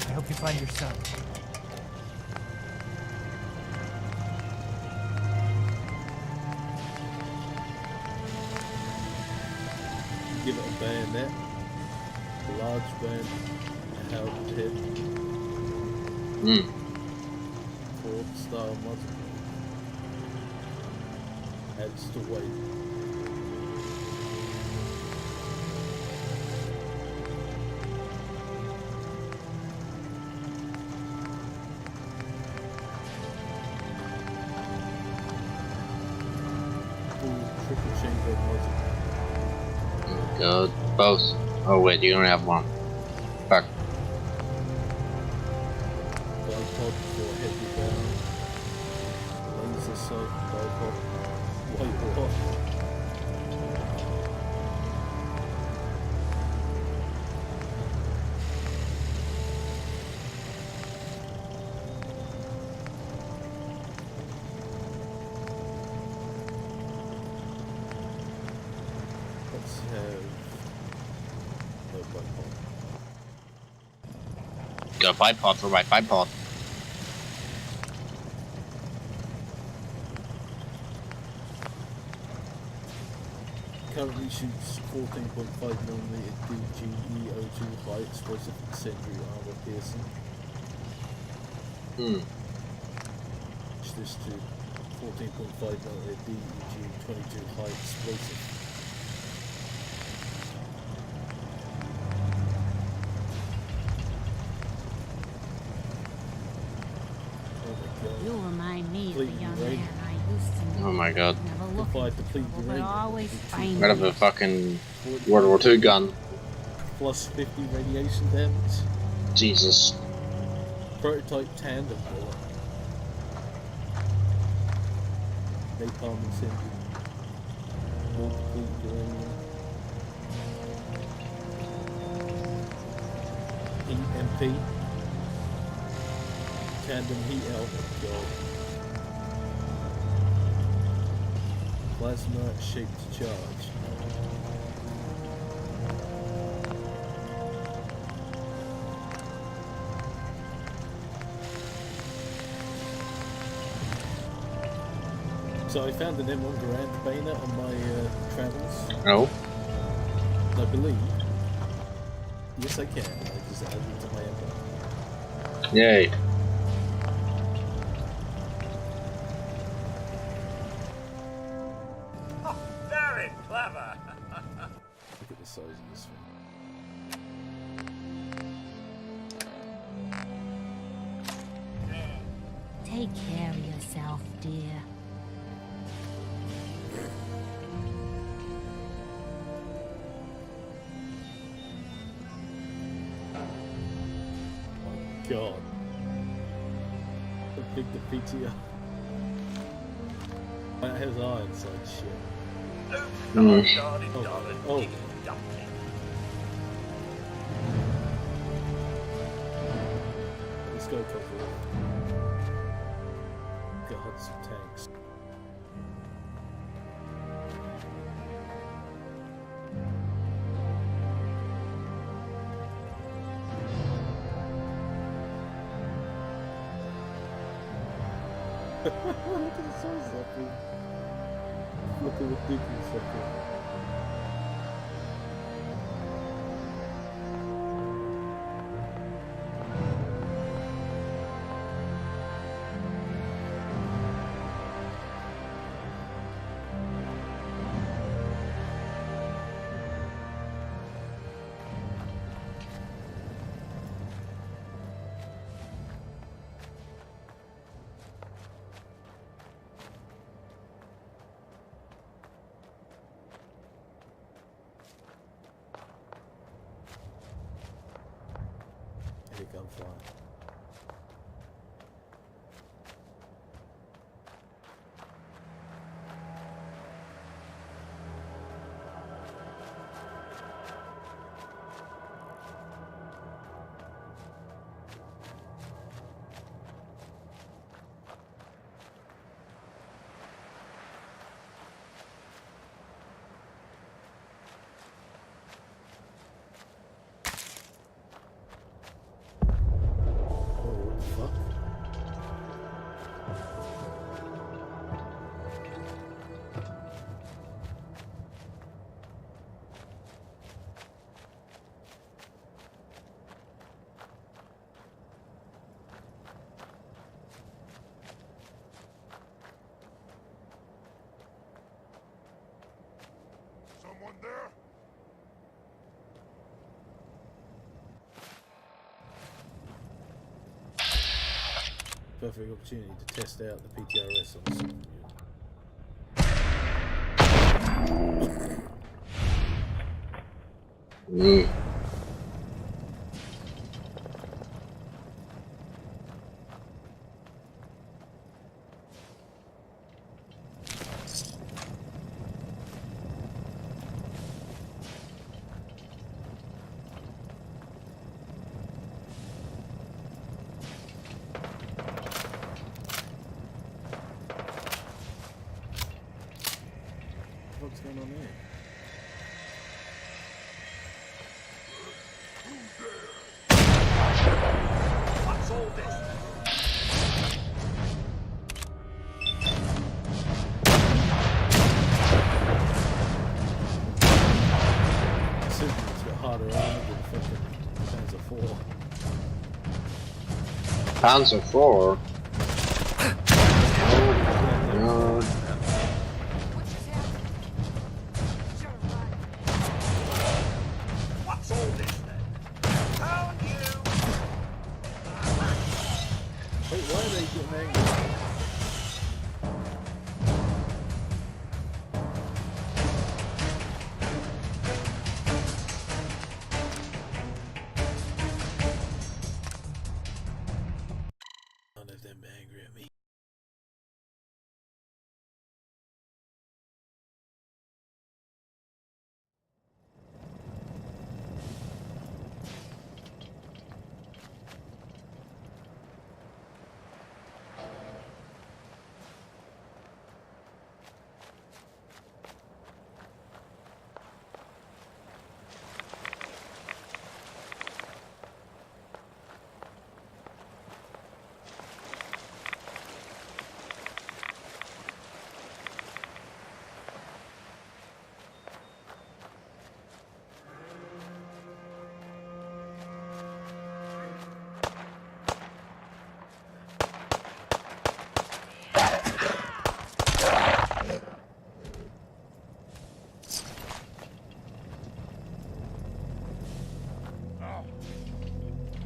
I hope you find your son. Give it a bayonet, a large bayonet, a held head, Hmm. Ford style muzzle. Adds to weight. Full triple chamber muzzle. Oh god. Both. Oh wait, you only have one. Fuck. Bipod for heavy barrel. Laser sight bipod. White what? Let's have no bipod. Got a bipod for my bipod. currently shoots 14.5mm DGEO2 high explosive incendiary armor piercing. Switch this to 14.5mm DEG-22 high explosive. You remind me of the Completely young right. man I used to know. Oh my god. Never Apply looking deplete for trouble, but uranium. always finding Rid of a fucking World War II gun. Plus 50 radiation damage. Jesus. Prototype tandem bullet. Napalm incendiary. More deplete uranium. EMP. Tandem heat element. Plasma shaped charge. So I found an M1 Garand bayonet on my travels. Oh. I believe. Yes, I can. I just added it to my M1. Yay. Oh, very clever. Look at the size of this thing. Take care of yourself, dear. God. How big the PTO. That has irons like shit. Oh. Let's go cover it. God, some tanks. Look at the size of that thing. Look at the ridiculous that thing. Here come flying. Someone there? Perfect opportunity to test out the PTRS on the super unit. What's going on there? What's all this? 4. Panzer 4. Oh, God. What's all this then? Found you! Wait, why are they getting angry? None of them angry at me.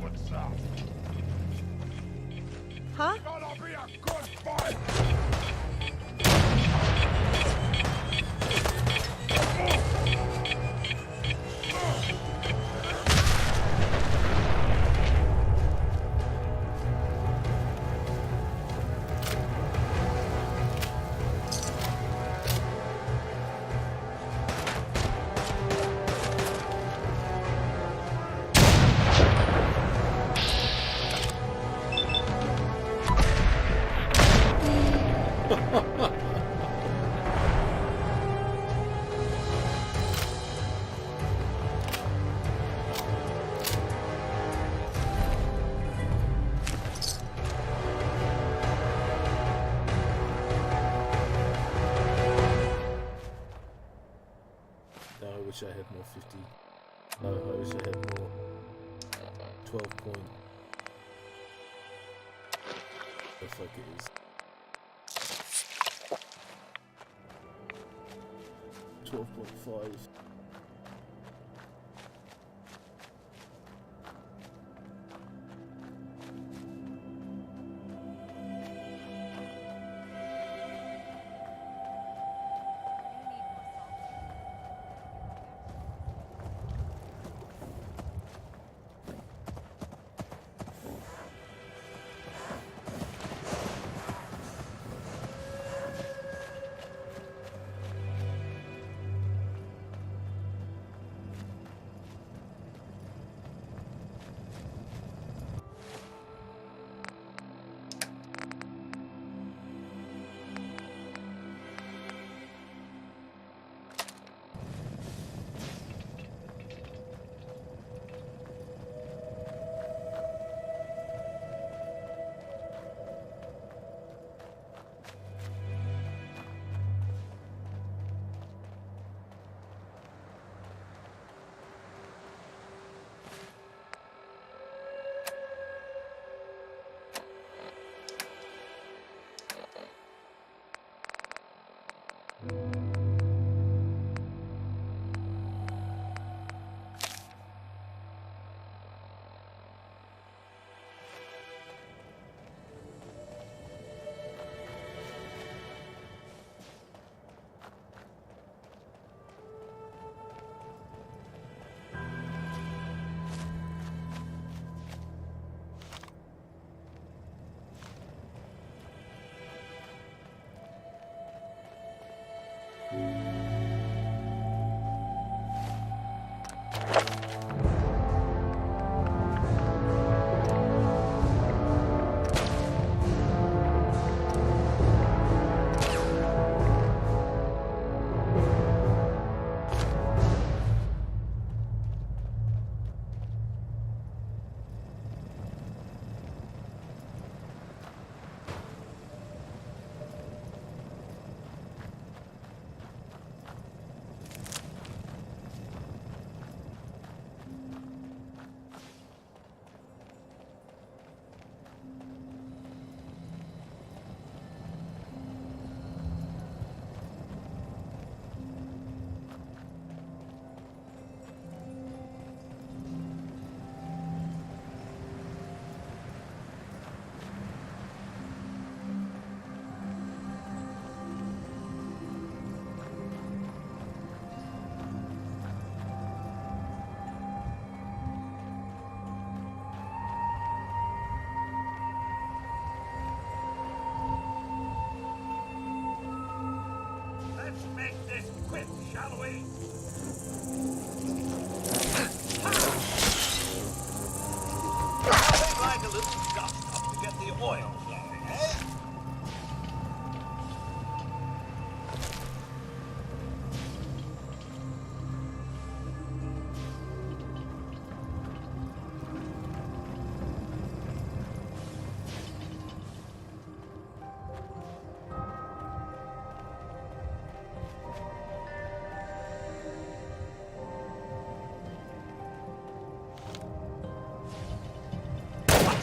What's up? Huh? Gonna be a good fight! No, I wish I had more 50. No, I wish I had more 12 point. The fuck it is. 12.5.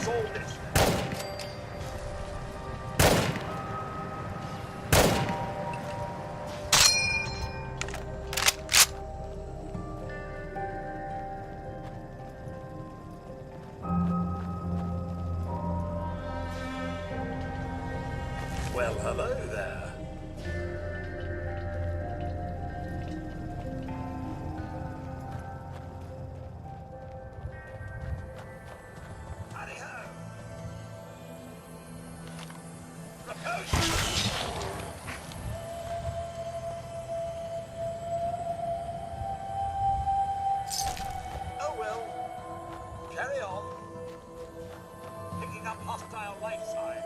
solve this. Well, hello there. Howdy-ho. Raposa. Oh well. Carry on. Picking up hostile life signs.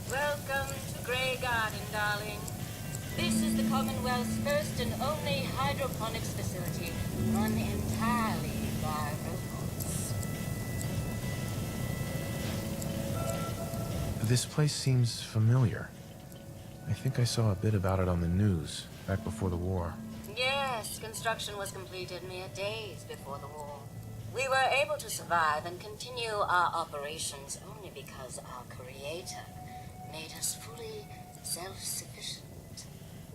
Welcome to Grey Garden, darling. This is the Commonwealth's first and only hydroponics facility, run entirely by robots. This place seems familiar. I think I saw a bit about it on the news back before the war. Yes, construction was completed mere days before the war. We were able to survive and continue our operations only because our creator made us fully self-sufficient.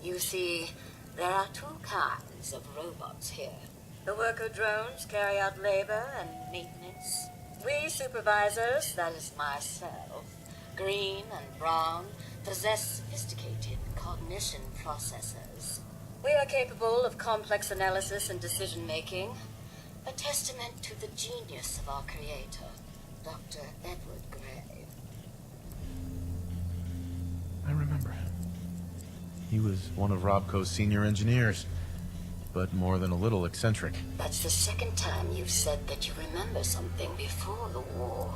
You see, there are two kinds of robots here. The worker drones carry out labor and maintenance. We supervisors, that is myself, green and brown, possess sophisticated cognition processors. We are capable of complex analysis and decision-making, a testament to the genius of our creator, Dr. Edward Gray. I remember him. He was one of Robco's senior engineers, but more than a little eccentric. That's the second time you've said that you remember something before the war.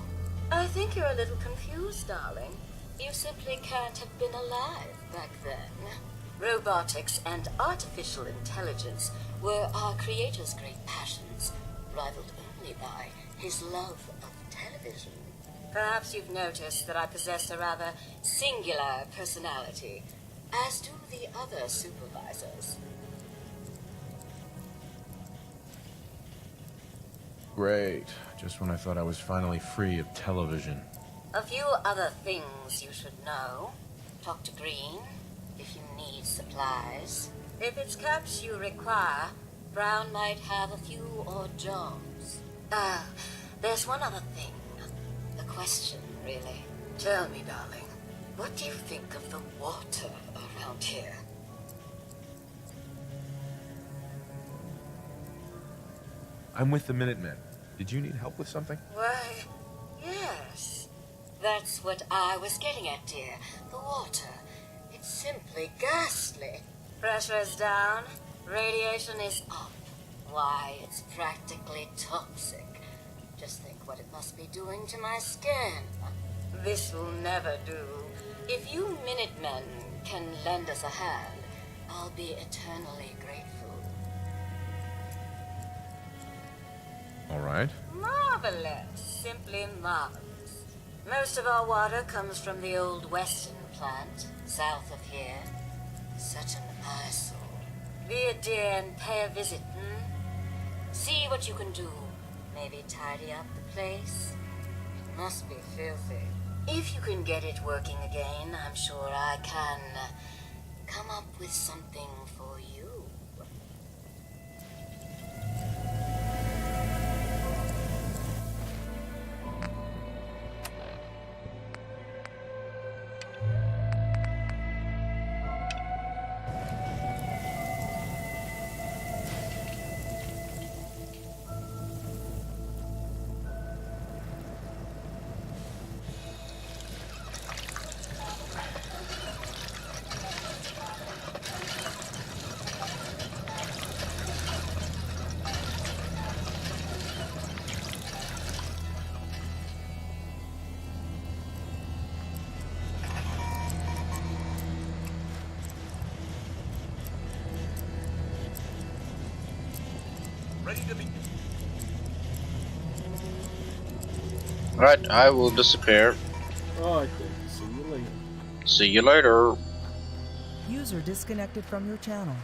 I think you're a little confused, darling. You simply can't have been alive back then. Robotics and artificial intelligence were our creator's great passions, rivaled only by his love of television. Perhaps you've noticed that I possess a rather singular personality, as do the other supervisors. Great. Just when I thought I was finally free of television. A few other things you should know. Talk to Green if you need supplies. If it's caps you require, Brown might have a few odd jobs. There's one other thing. A question, really. Tell me, darling, what do you think of the water around here? I'm with the Minutemen. Did you need help with something? Why, yes. That's what I was getting at, dear. The water. It's simply ghastly. Pressure's down. Radiation is up. Why, it's practically toxic. Just think what it must be doing to my skin. This will never do. If you Minutemen can lend us a hand, I'll be eternally grateful. All right. Marvelous. Simply marvelous. Most of our water comes from the old Western plant, south of here. Such an eyesore. Be a dear and pay a visit, See what you can do. Maybe tidy up the place. It must be filthy. If you can get it working again, I'm sure I can come up with something for you. Ready to be. Alright, I will disappear. Alright then, see you later. See you later. User disconnected from your channel.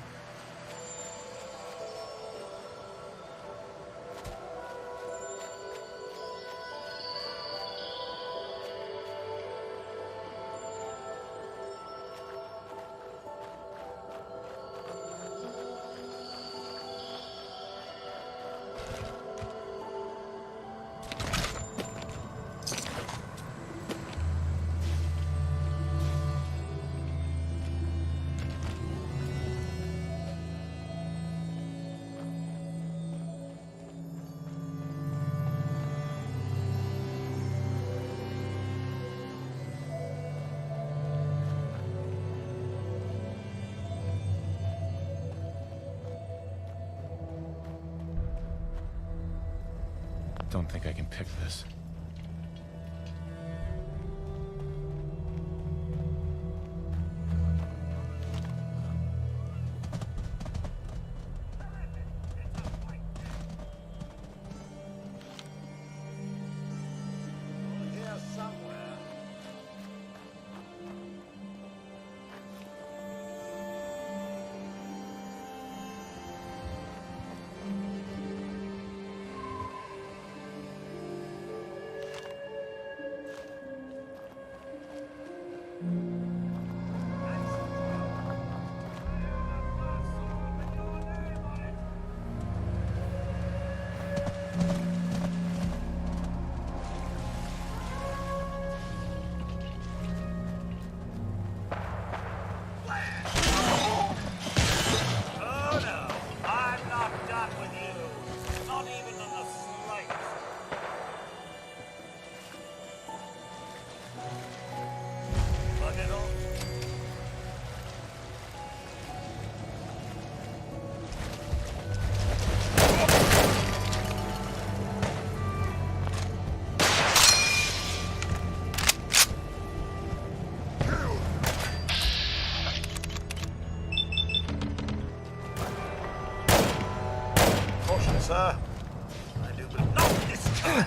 Don't think I can pick this. Here somewhere. Oh no, I'm not done with you. Not even in the slightest. Bug it all. Caution, sir. I do believe not this time.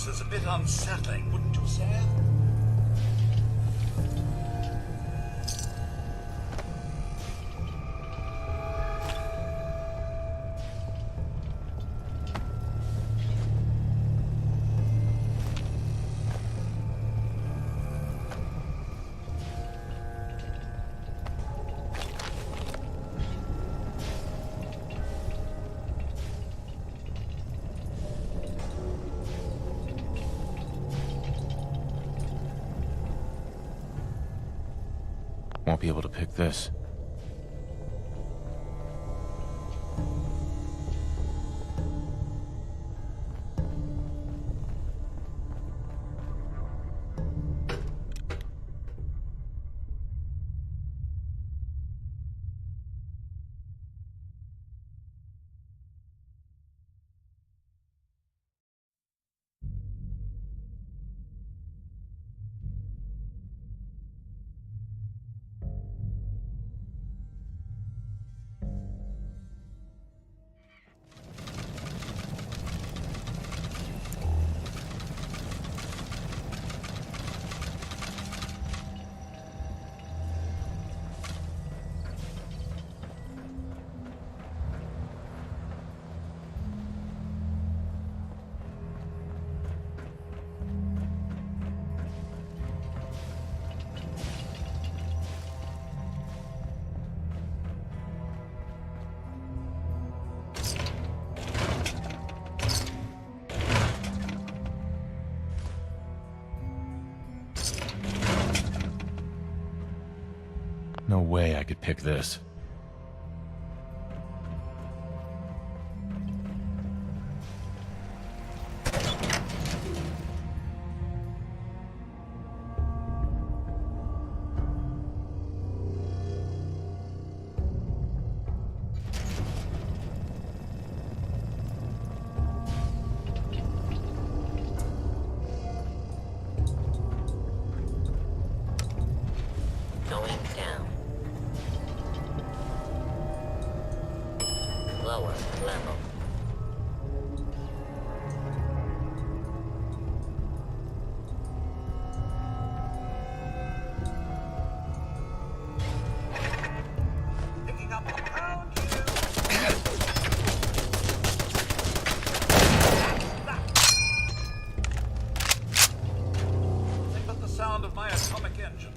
is a bit unsettling, wouldn't you say? Won't be able to pick this. No way I could pick this. Going down. Lower level. Picking up a pound here. Nothing but the sound of my atomic engine.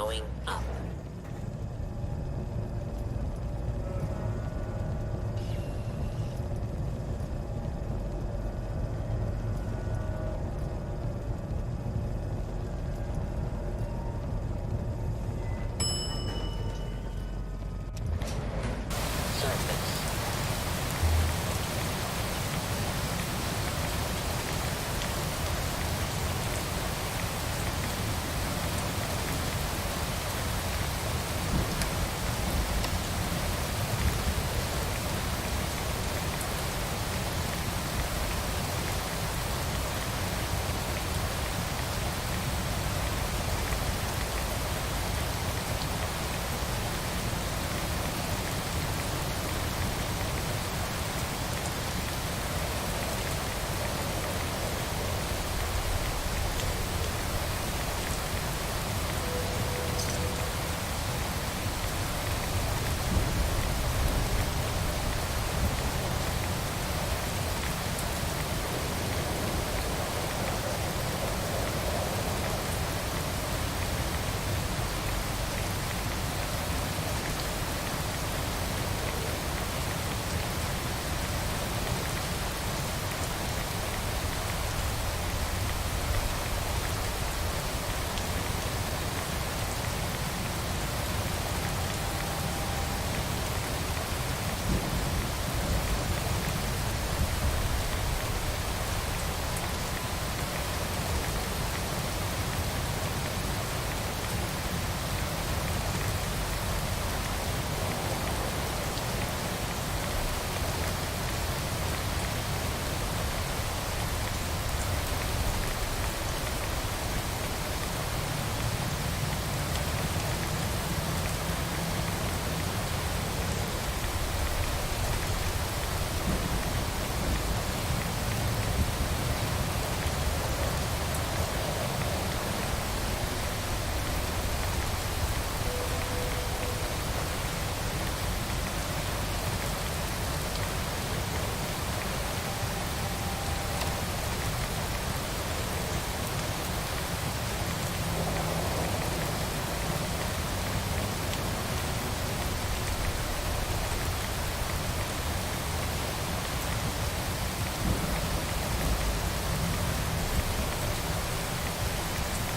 going up.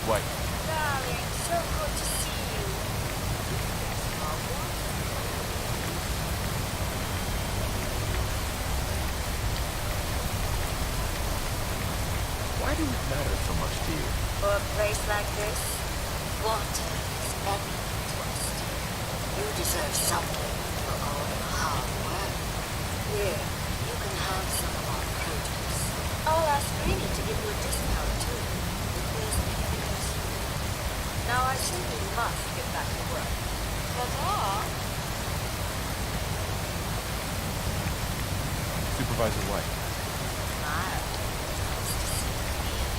White. Darling, so good to see you. Why do it matter so much to you? For a place like this, water is everything to us. You deserve something for all the hard work. Here, you can have some of our produce. I'll ask Greenie to give you a discount too. If there's anything else you need. Now I simply must get back to work. Ta-ta! Supervisor White. Smile. Nice to see you here.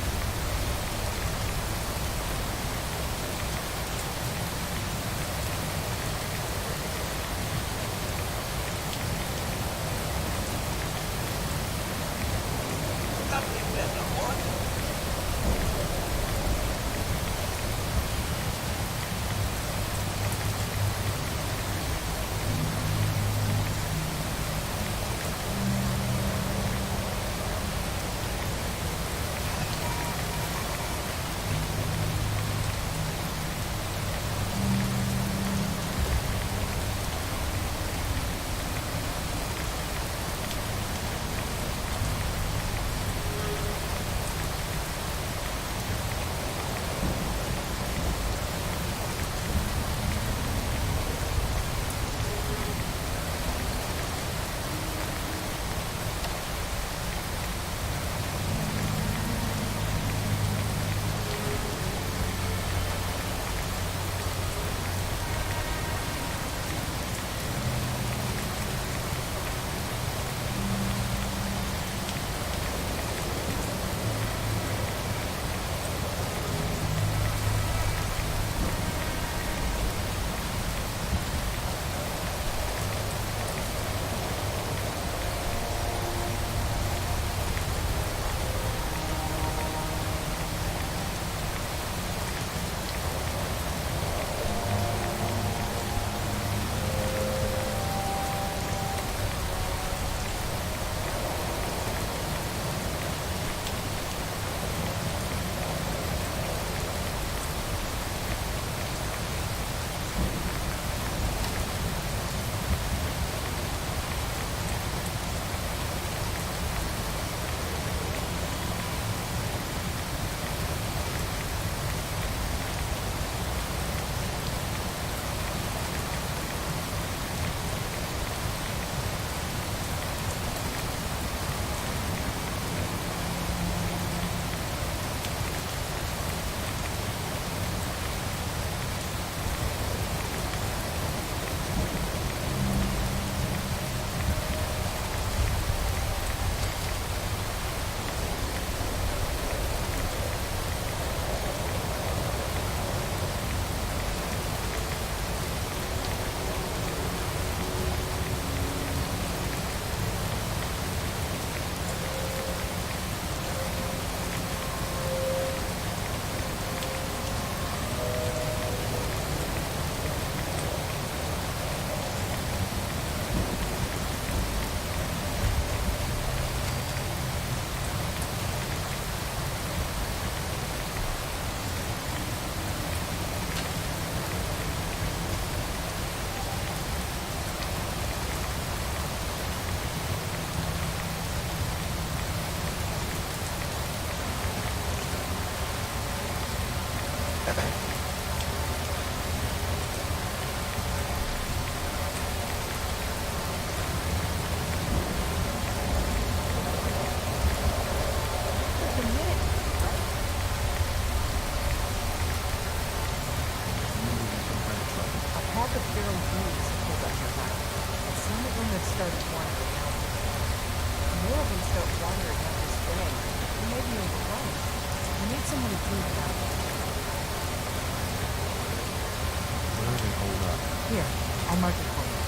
Here, I marked it for you.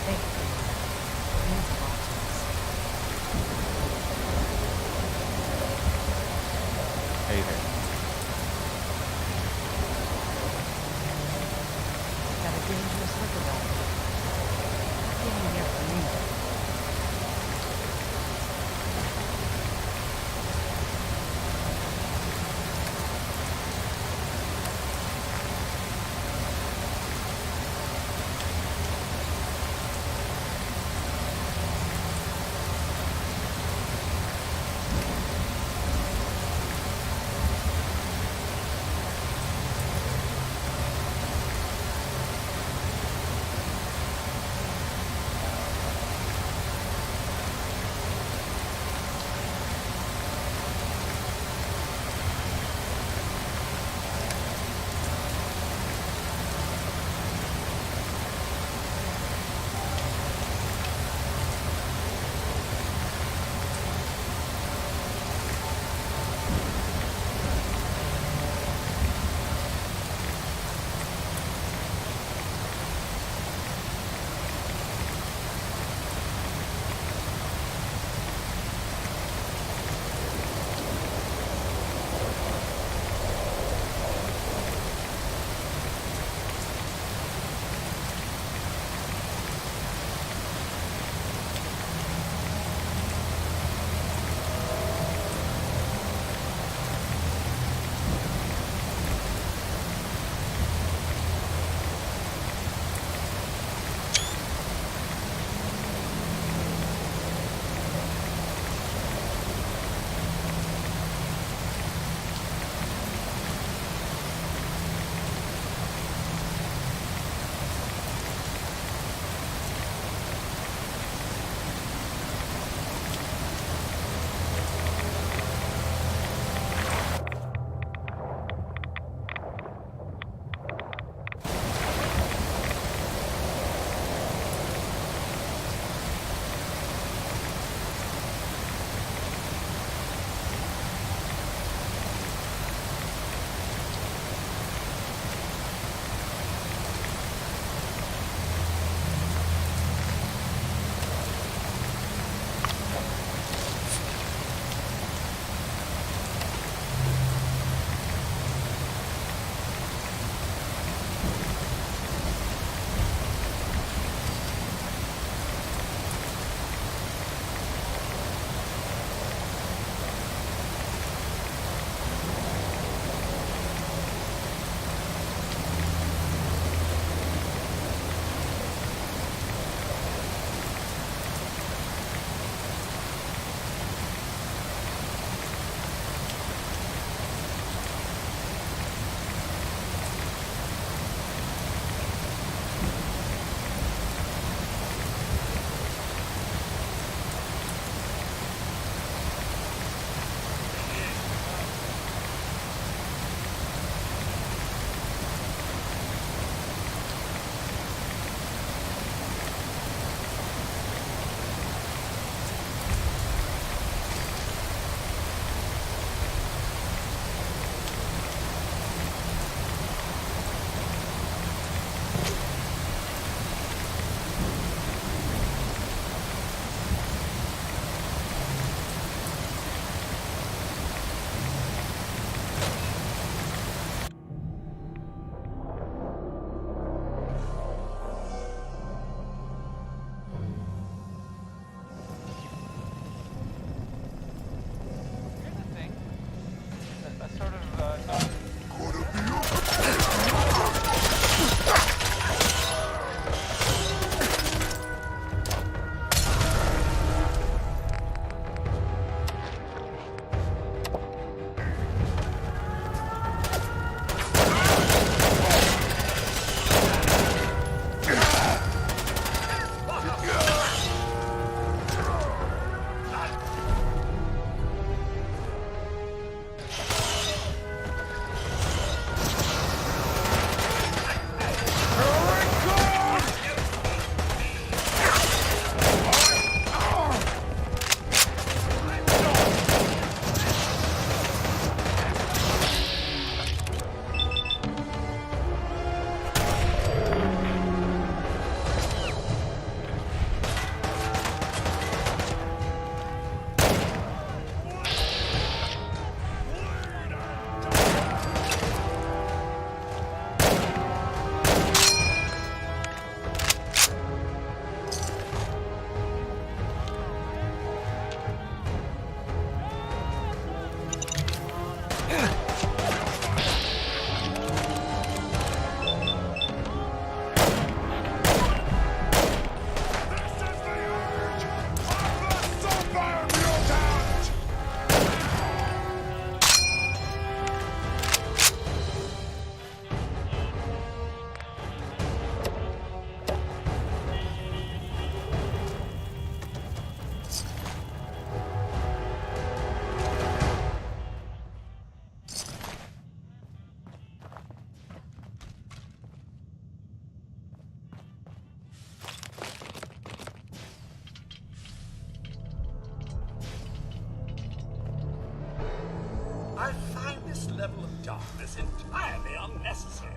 Thank you. It means a lot to us. Hey there. Got a dangerous look about it. I can't even get a read. I find this level of darkness entirely unnecessary.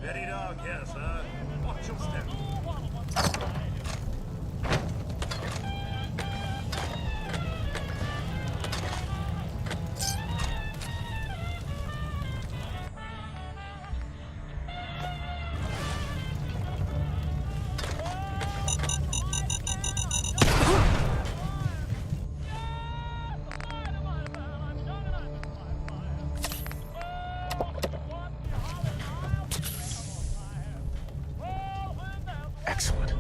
Very dark here, sir. Watch your step. Excellent.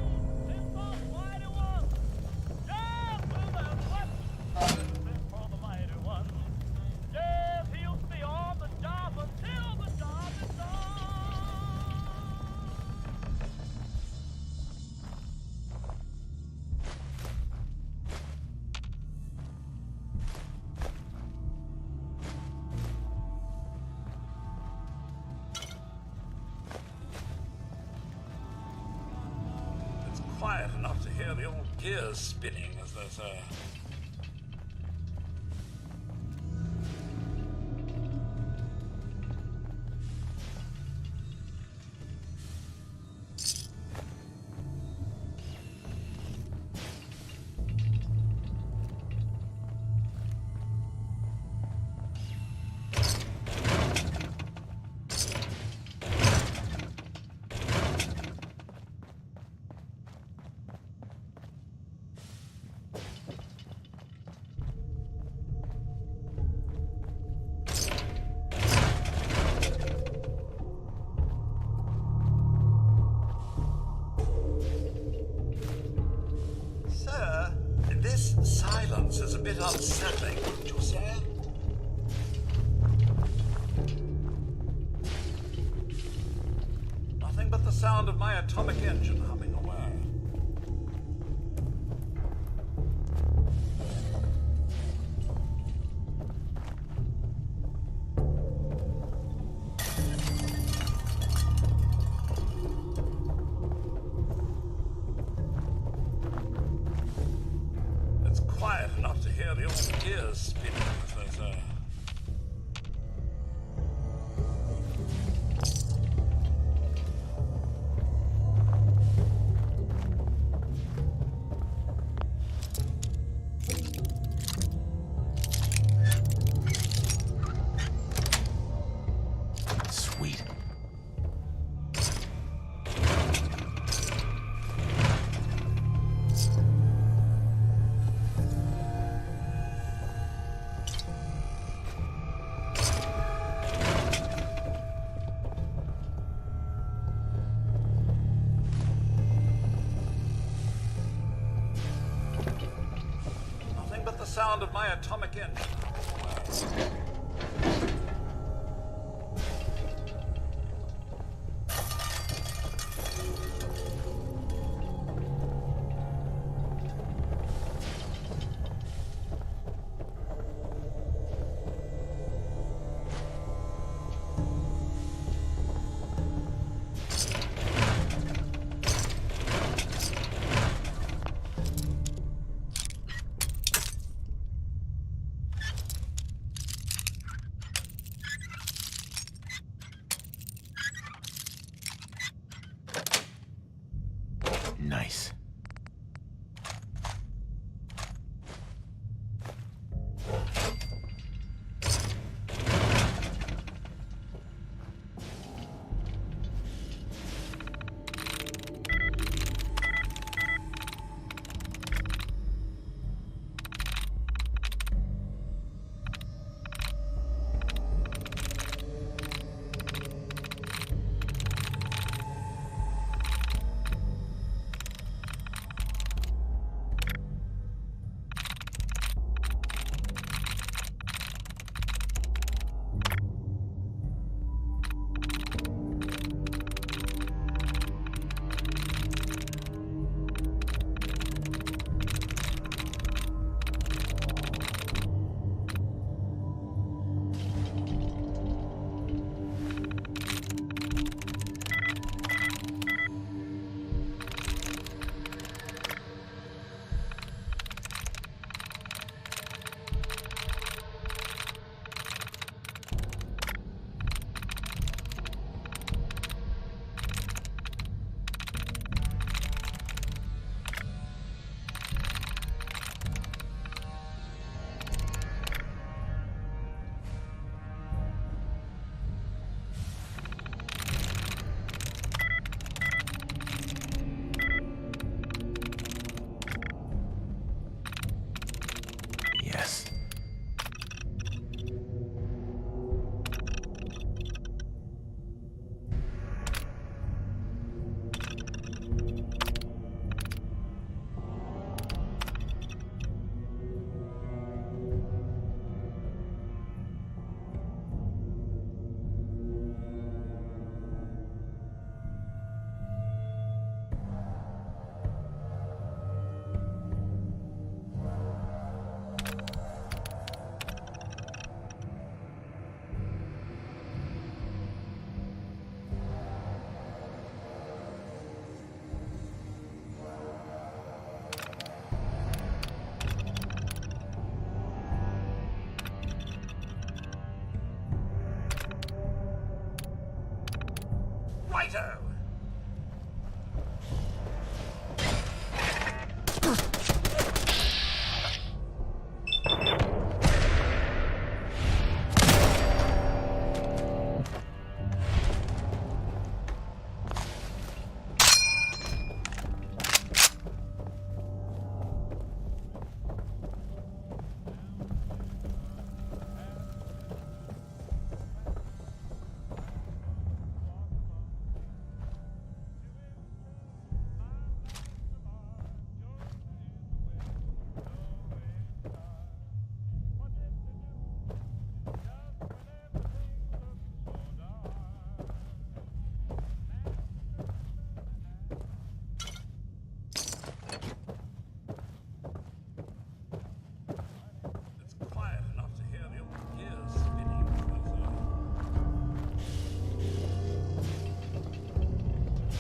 Quiet enough to hear the old gears spinning, as they say. Sir, this silence is a bit unsettling, wouldn't you say? Nothing but the sound of my atomic engine humming away. It's quiet enough to hear the old gears spinning, as they say. Sweet. Nothing but the sound of my atomic engine. Righto.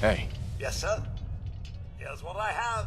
Hey. Yes, sir. Here's what I have.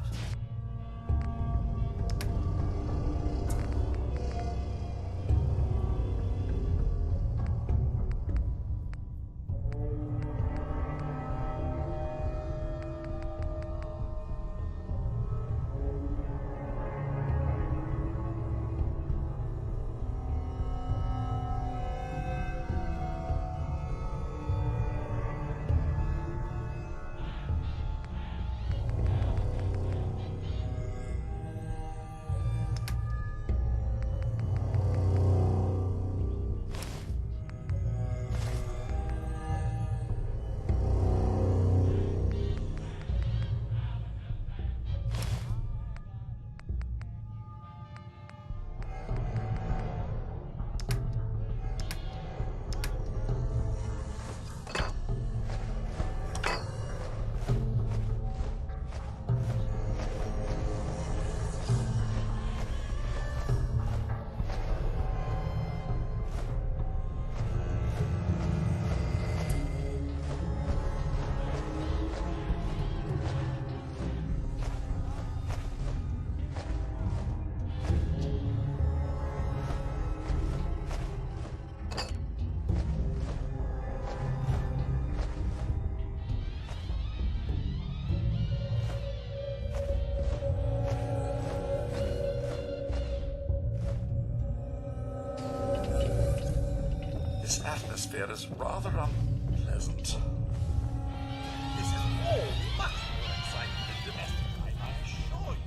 This atmosphere is rather unpleasant. This is all much more exciting than domestic life, I assure you.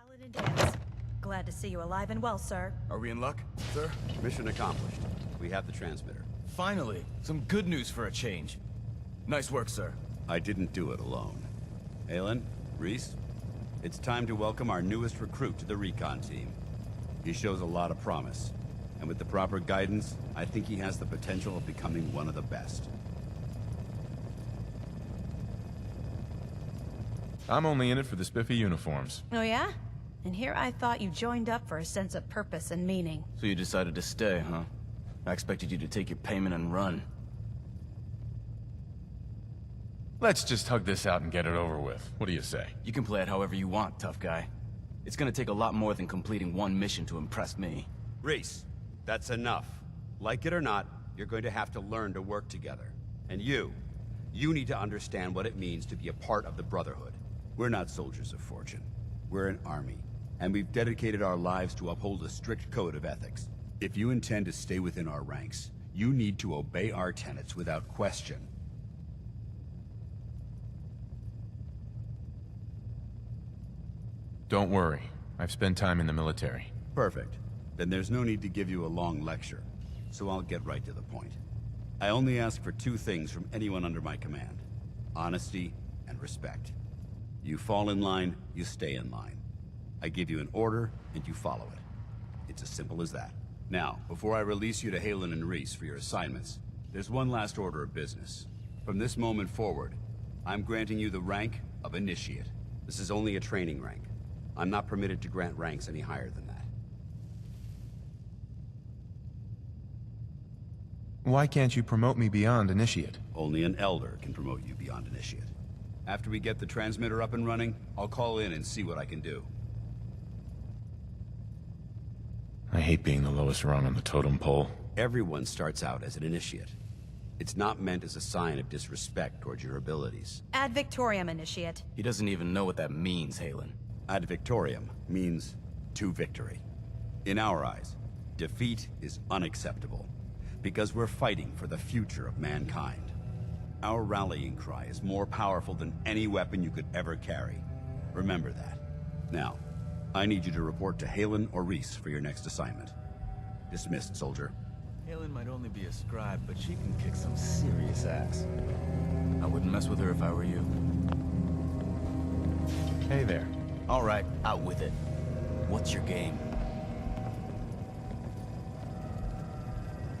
Paladin Dance. Glad to see you alive and well, sir. Are we in luck, sir? Mission accomplished. We have the transmitter. Finally, some good news for a change. Nice work, sir. I didn't do it alone. Aelin, Reese, it's time to welcome our newest recruit to the recon team. He shows a lot of promise, and with the proper guidance, I think he has the potential of becoming one of the best. I'm only in it for the spiffy uniforms. Oh yeah? And here I thought you joined up for a sense of purpose and meaning. So you decided to stay, huh? I expected you to take your payment and run. Let's just hug this out and get it over with. What do you say? You can play it however you want, tough guy. It's gonna take a lot more than completing one mission to impress me. Reese, that's enough. Like it or not, you're going to have to learn to work together. And you need to understand what it means to be a part of the Brotherhood. We're not soldiers of fortune. We're an army, and we've dedicated our lives to uphold a strict code of ethics. If you intend to stay within our ranks, you need to obey our tenets without question. Don't worry. I've spent time in the military. Perfect. Then there's no need to give you a long lecture, so I'll get right to the point. I only ask for two things from anyone under my command: honesty and respect. You fall in line, you stay in line. I give you an order, and you follow it. It's as simple as that. Now, before I release you to Halen and Reese for your assignments, there's one last order of business. From this moment forward, I'm granting you the rank of Initiate. This is only a training rank. I'm not permitted to grant ranks any higher than that. Why can't you promote me beyond Initiate? Only an Elder can promote you beyond Initiate. After we get the transmitter up and running, I'll call in and see what I can do. I hate being the lowest rung on the totem pole. Everyone starts out as an Initiate. It's not meant as a sign of disrespect towards your abilities. Ad Victoriam, Initiate. He doesn't even know what that means, Halen. Ad Victoriam means to victory. In our eyes, defeat is unacceptable, because we're fighting for the future of mankind. Our rallying cry is more powerful than any weapon you could ever carry. Remember that. Now, I need you to report to Halen or Reese for your next assignment. Dismissed, soldier. Halen might only be a scribe, but she can kick some serious ass. I wouldn't mess with her if I were you. Hey there. All right, out with it. What's your game?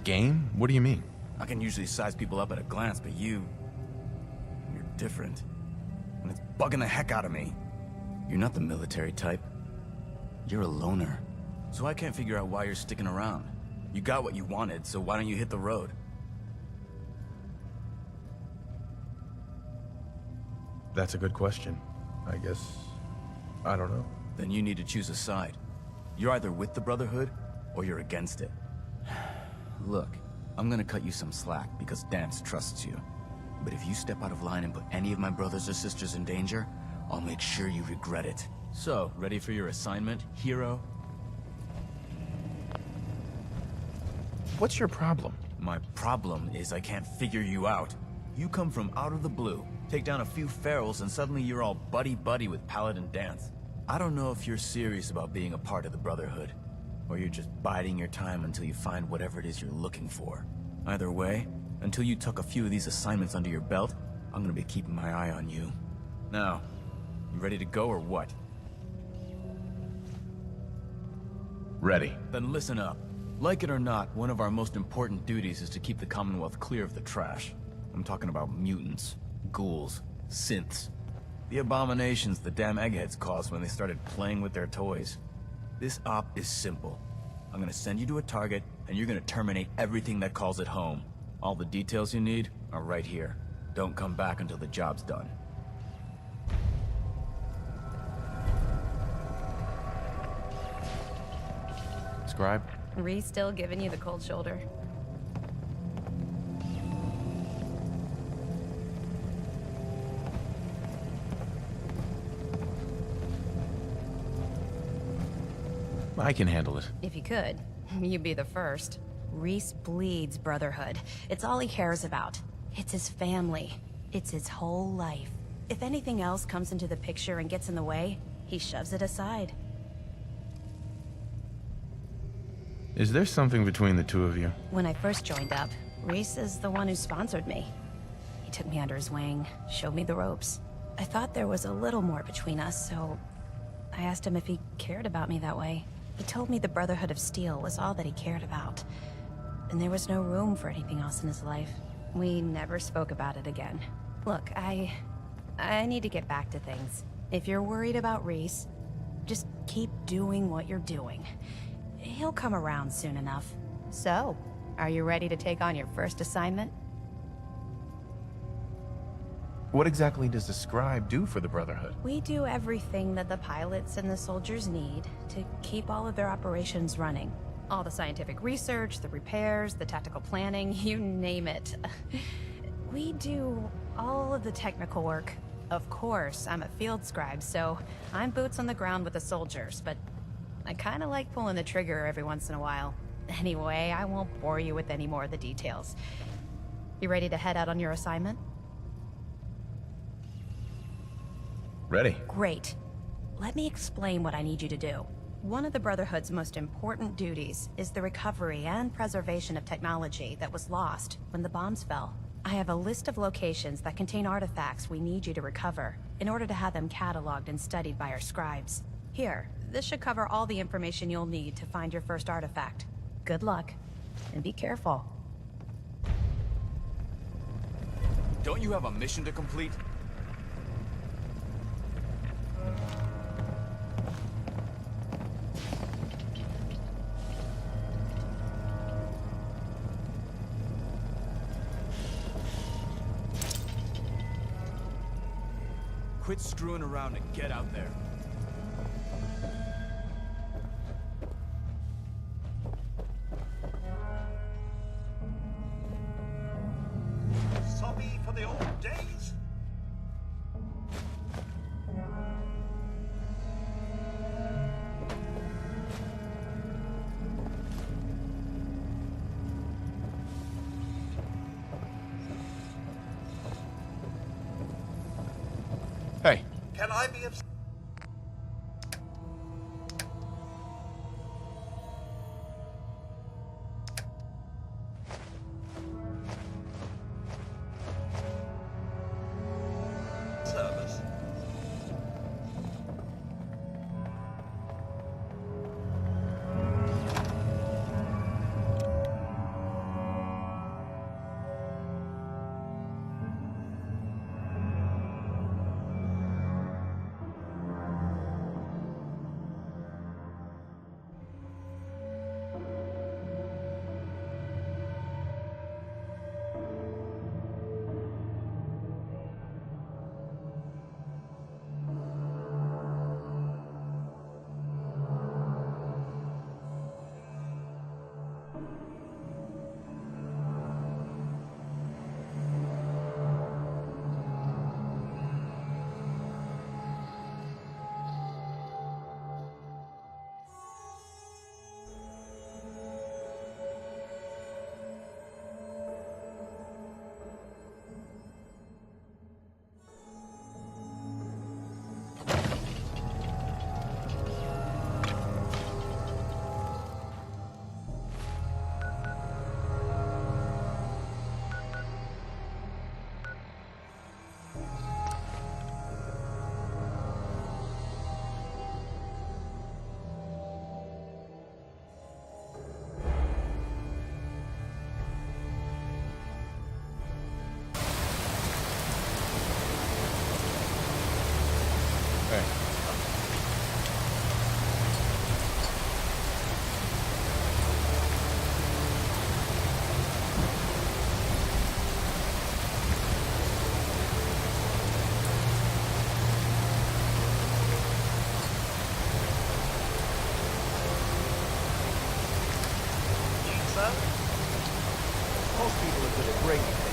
Game? What do you mean? I can usually size people up at a glance, but you're different. And it's bugging the heck out of me. You're not the military type. You're a loner. So I can't figure out why you're sticking around. You got what you wanted, so why don't you hit the road? That's a good question. I guess... I don't know. Then you need to choose a side. You're either with the Brotherhood, or you're against it. Look, I'm gonna cut you some slack because Dance trusts you. But if you step out of line and put any of my brothers or sisters in danger, I'll make sure you regret it. So, ready for your assignment, hero? What's your problem? My problem is I can't figure you out. You come from out of the blue, take down a few ferals, and suddenly you're all buddy-buddy with Paladin Dance. I don't know if you're serious about being a part of the Brotherhood, or you're just biding your time until you find whatever it is you're looking for. Either way, until you tuck a few of these assignments under your belt, I'm gonna be keeping my eye on you. Now, you ready to go or what? Ready. Then listen up. Like it or not, one of our most important duties is to keep the Commonwealth clear of the trash. I'm talking about mutants, ghouls, synths. The abominations the damn eggheads caused when they started playing with their toys. This op is simple. I'm gonna send you to a target, and you're gonna terminate everything that calls it home. All the details you need are right here. Don't come back until the job's done. Scribe? Reese still giving you the cold shoulder. I can handle it. If you could, you'd be the first. Reese bleeds Brotherhood. It's all he cares about. It's his family. It's his whole life. If anything else comes into the picture and gets in the way, he shoves it aside. Is there something between the two of you? When I first joined up, Reese is the one who sponsored me. He took me under his wing, showed me the ropes. I thought there was a little more between us, so I asked him if he cared about me that way. He told me the Brotherhood of Steel was all that he cared about, and there was no room for anything else in his life. We never spoke about it again. Look, I need to get back to things. If you're worried about Reese, just keep doing what you're doing. He'll come around soon enough. So, are you ready to take on your first assignment? What exactly does the scribe do for the Brotherhood? We do everything that the pilots and the soldiers need to keep all of their operations running. All the scientific research, the repairs, the tactical planning, you name it. We do all of the technical work. Of course, I'm a field scribe, so I'm boots on the ground with the soldiers, but I kind of like pulling the trigger every once in a while. Anyway, I won't bore you with any more of the details. You ready to head out on your assignment? Ready. Great. Let me explain what I need you to do. One of the Brotherhood's most important duties is the recovery and preservation of technology that was lost when the bombs fell. I have a list of locations that contain artifacts we need you to recover in order to have them cataloged and studied by our scribes. Here, this should cover all the information you'll need to find your first artifact. Good luck, and be careful. Don't you have a mission to complete? Quit screwing around and get out there. Sorry for the old days. Hey. Can I be of service? Most people are good at breaking things.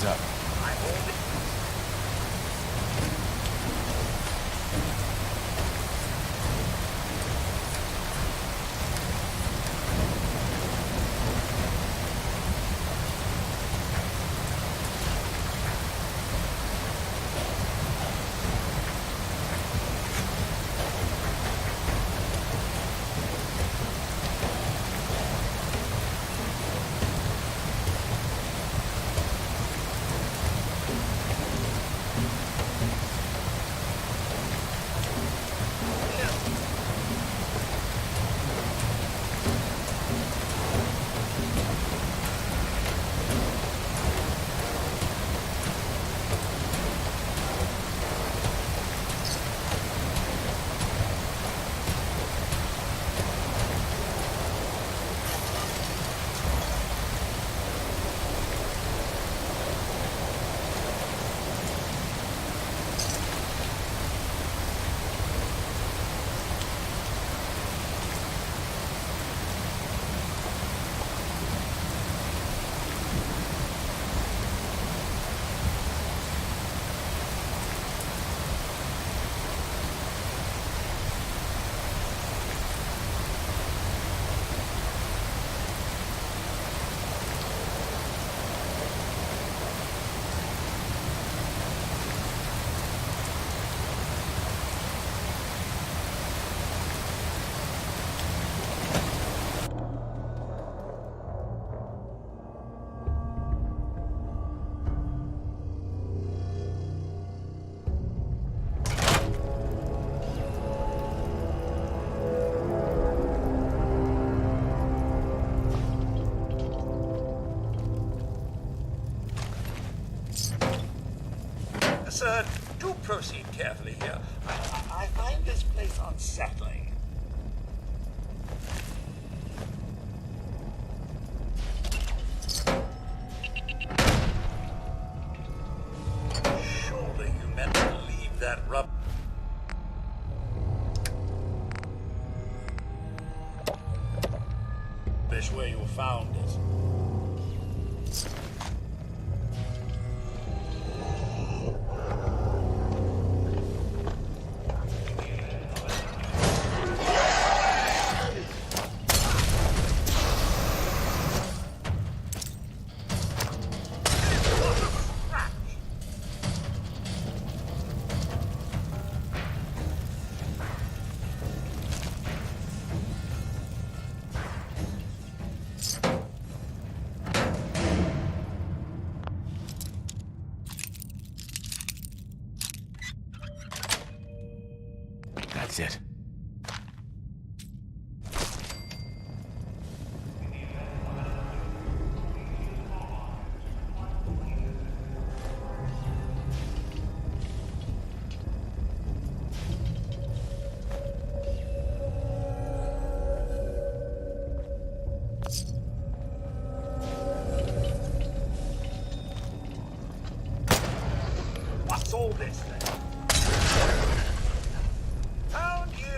Heads up. I hold it. Sir, do proceed carefully here. I find this place unsettling. Surely you meant to leave that rubbish where you found it. That's it. What's all this then? Found you!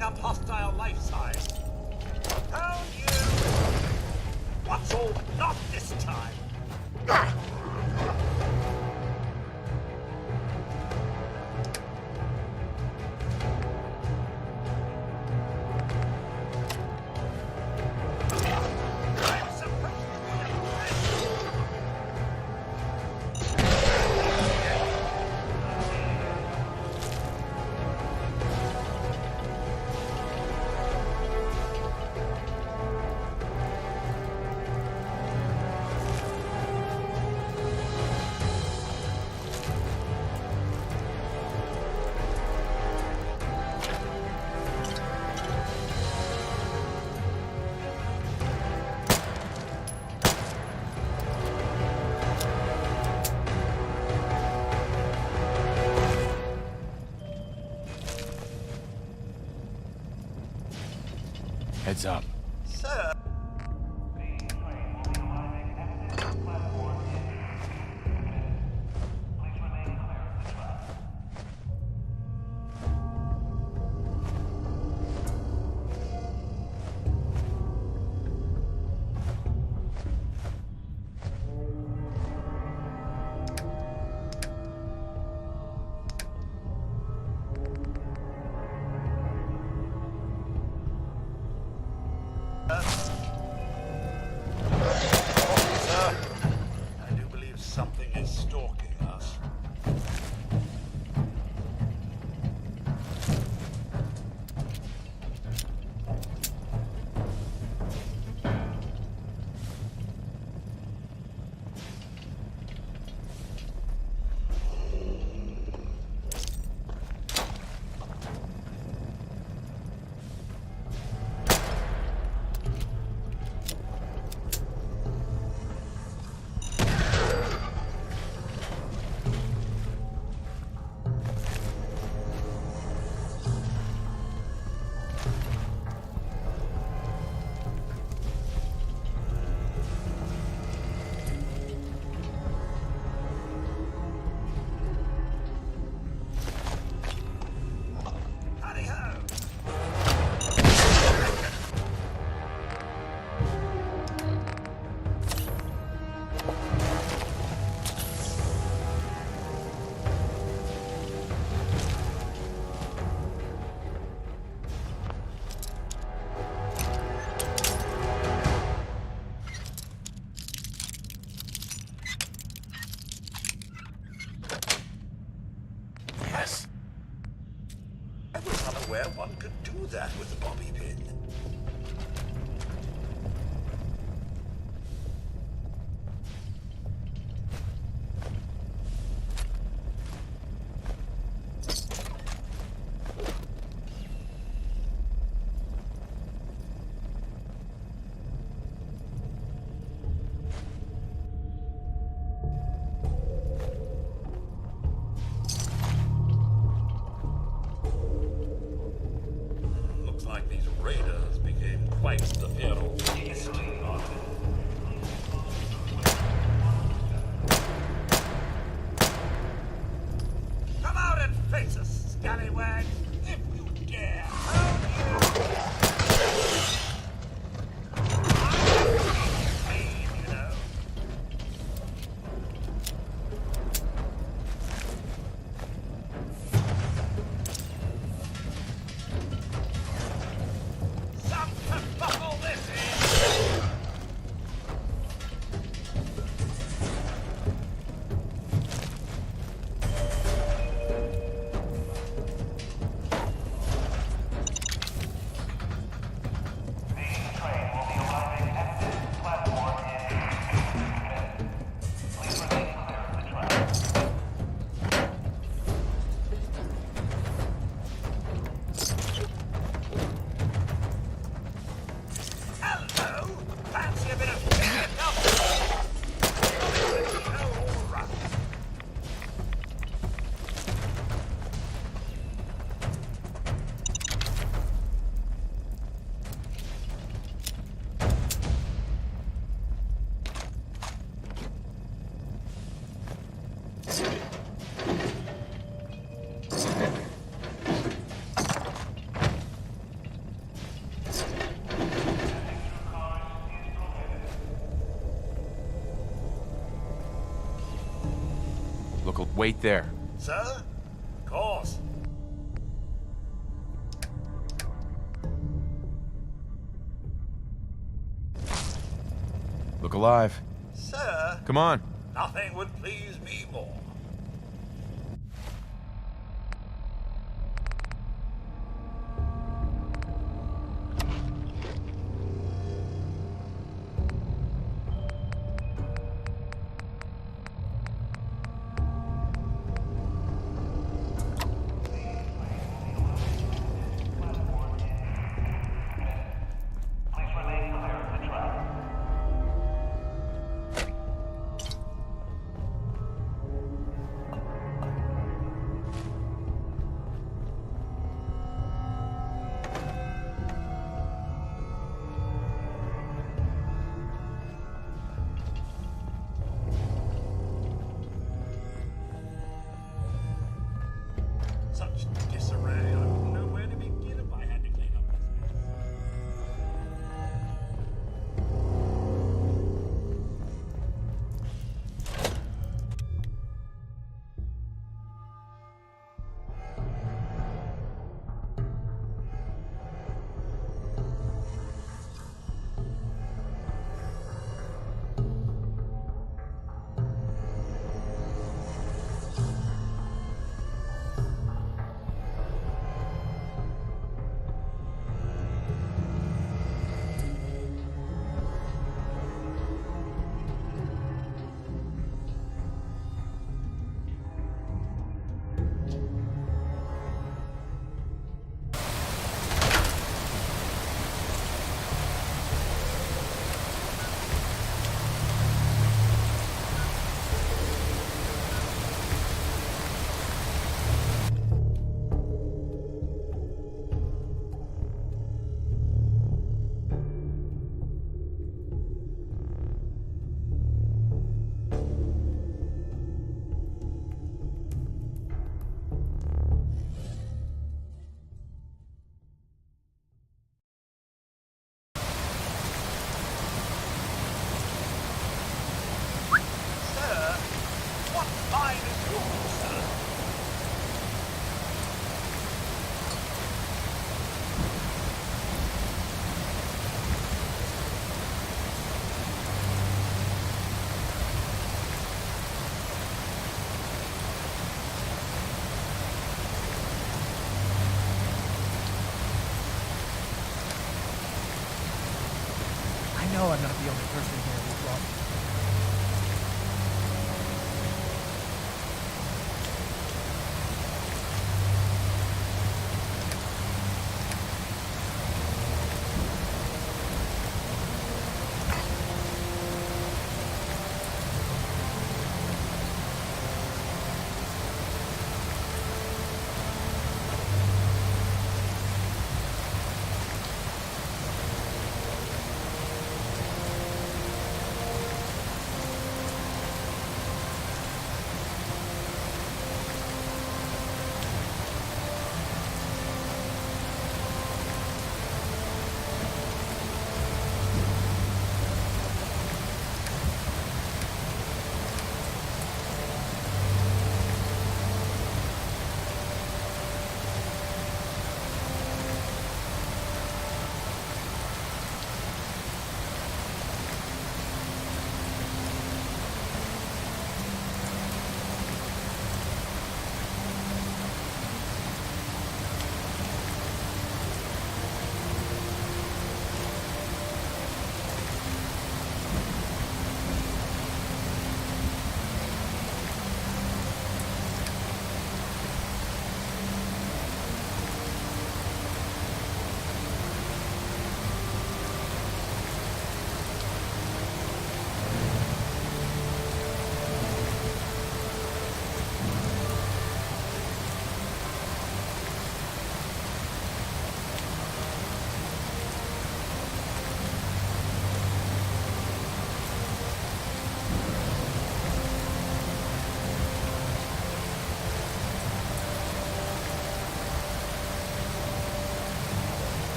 picking up hostile life signs. Found you! What's all not this time? Heads up. Sir. I do believe something is stalking us. Yes. I was unaware one could do that with a bobby pin. Looks like these raiders became quite the feral beast. Come out and face us, scallywag, if you dare. You know. Some kerfuffle this is! Wait there. Sir? Of course. Look alive. Sir? Come on. Nothing would please me more. Such disarray, I wouldn't know where to begin if I had to clean up this mess. Sir? What line is yours, sir? I know I'm not the only person here who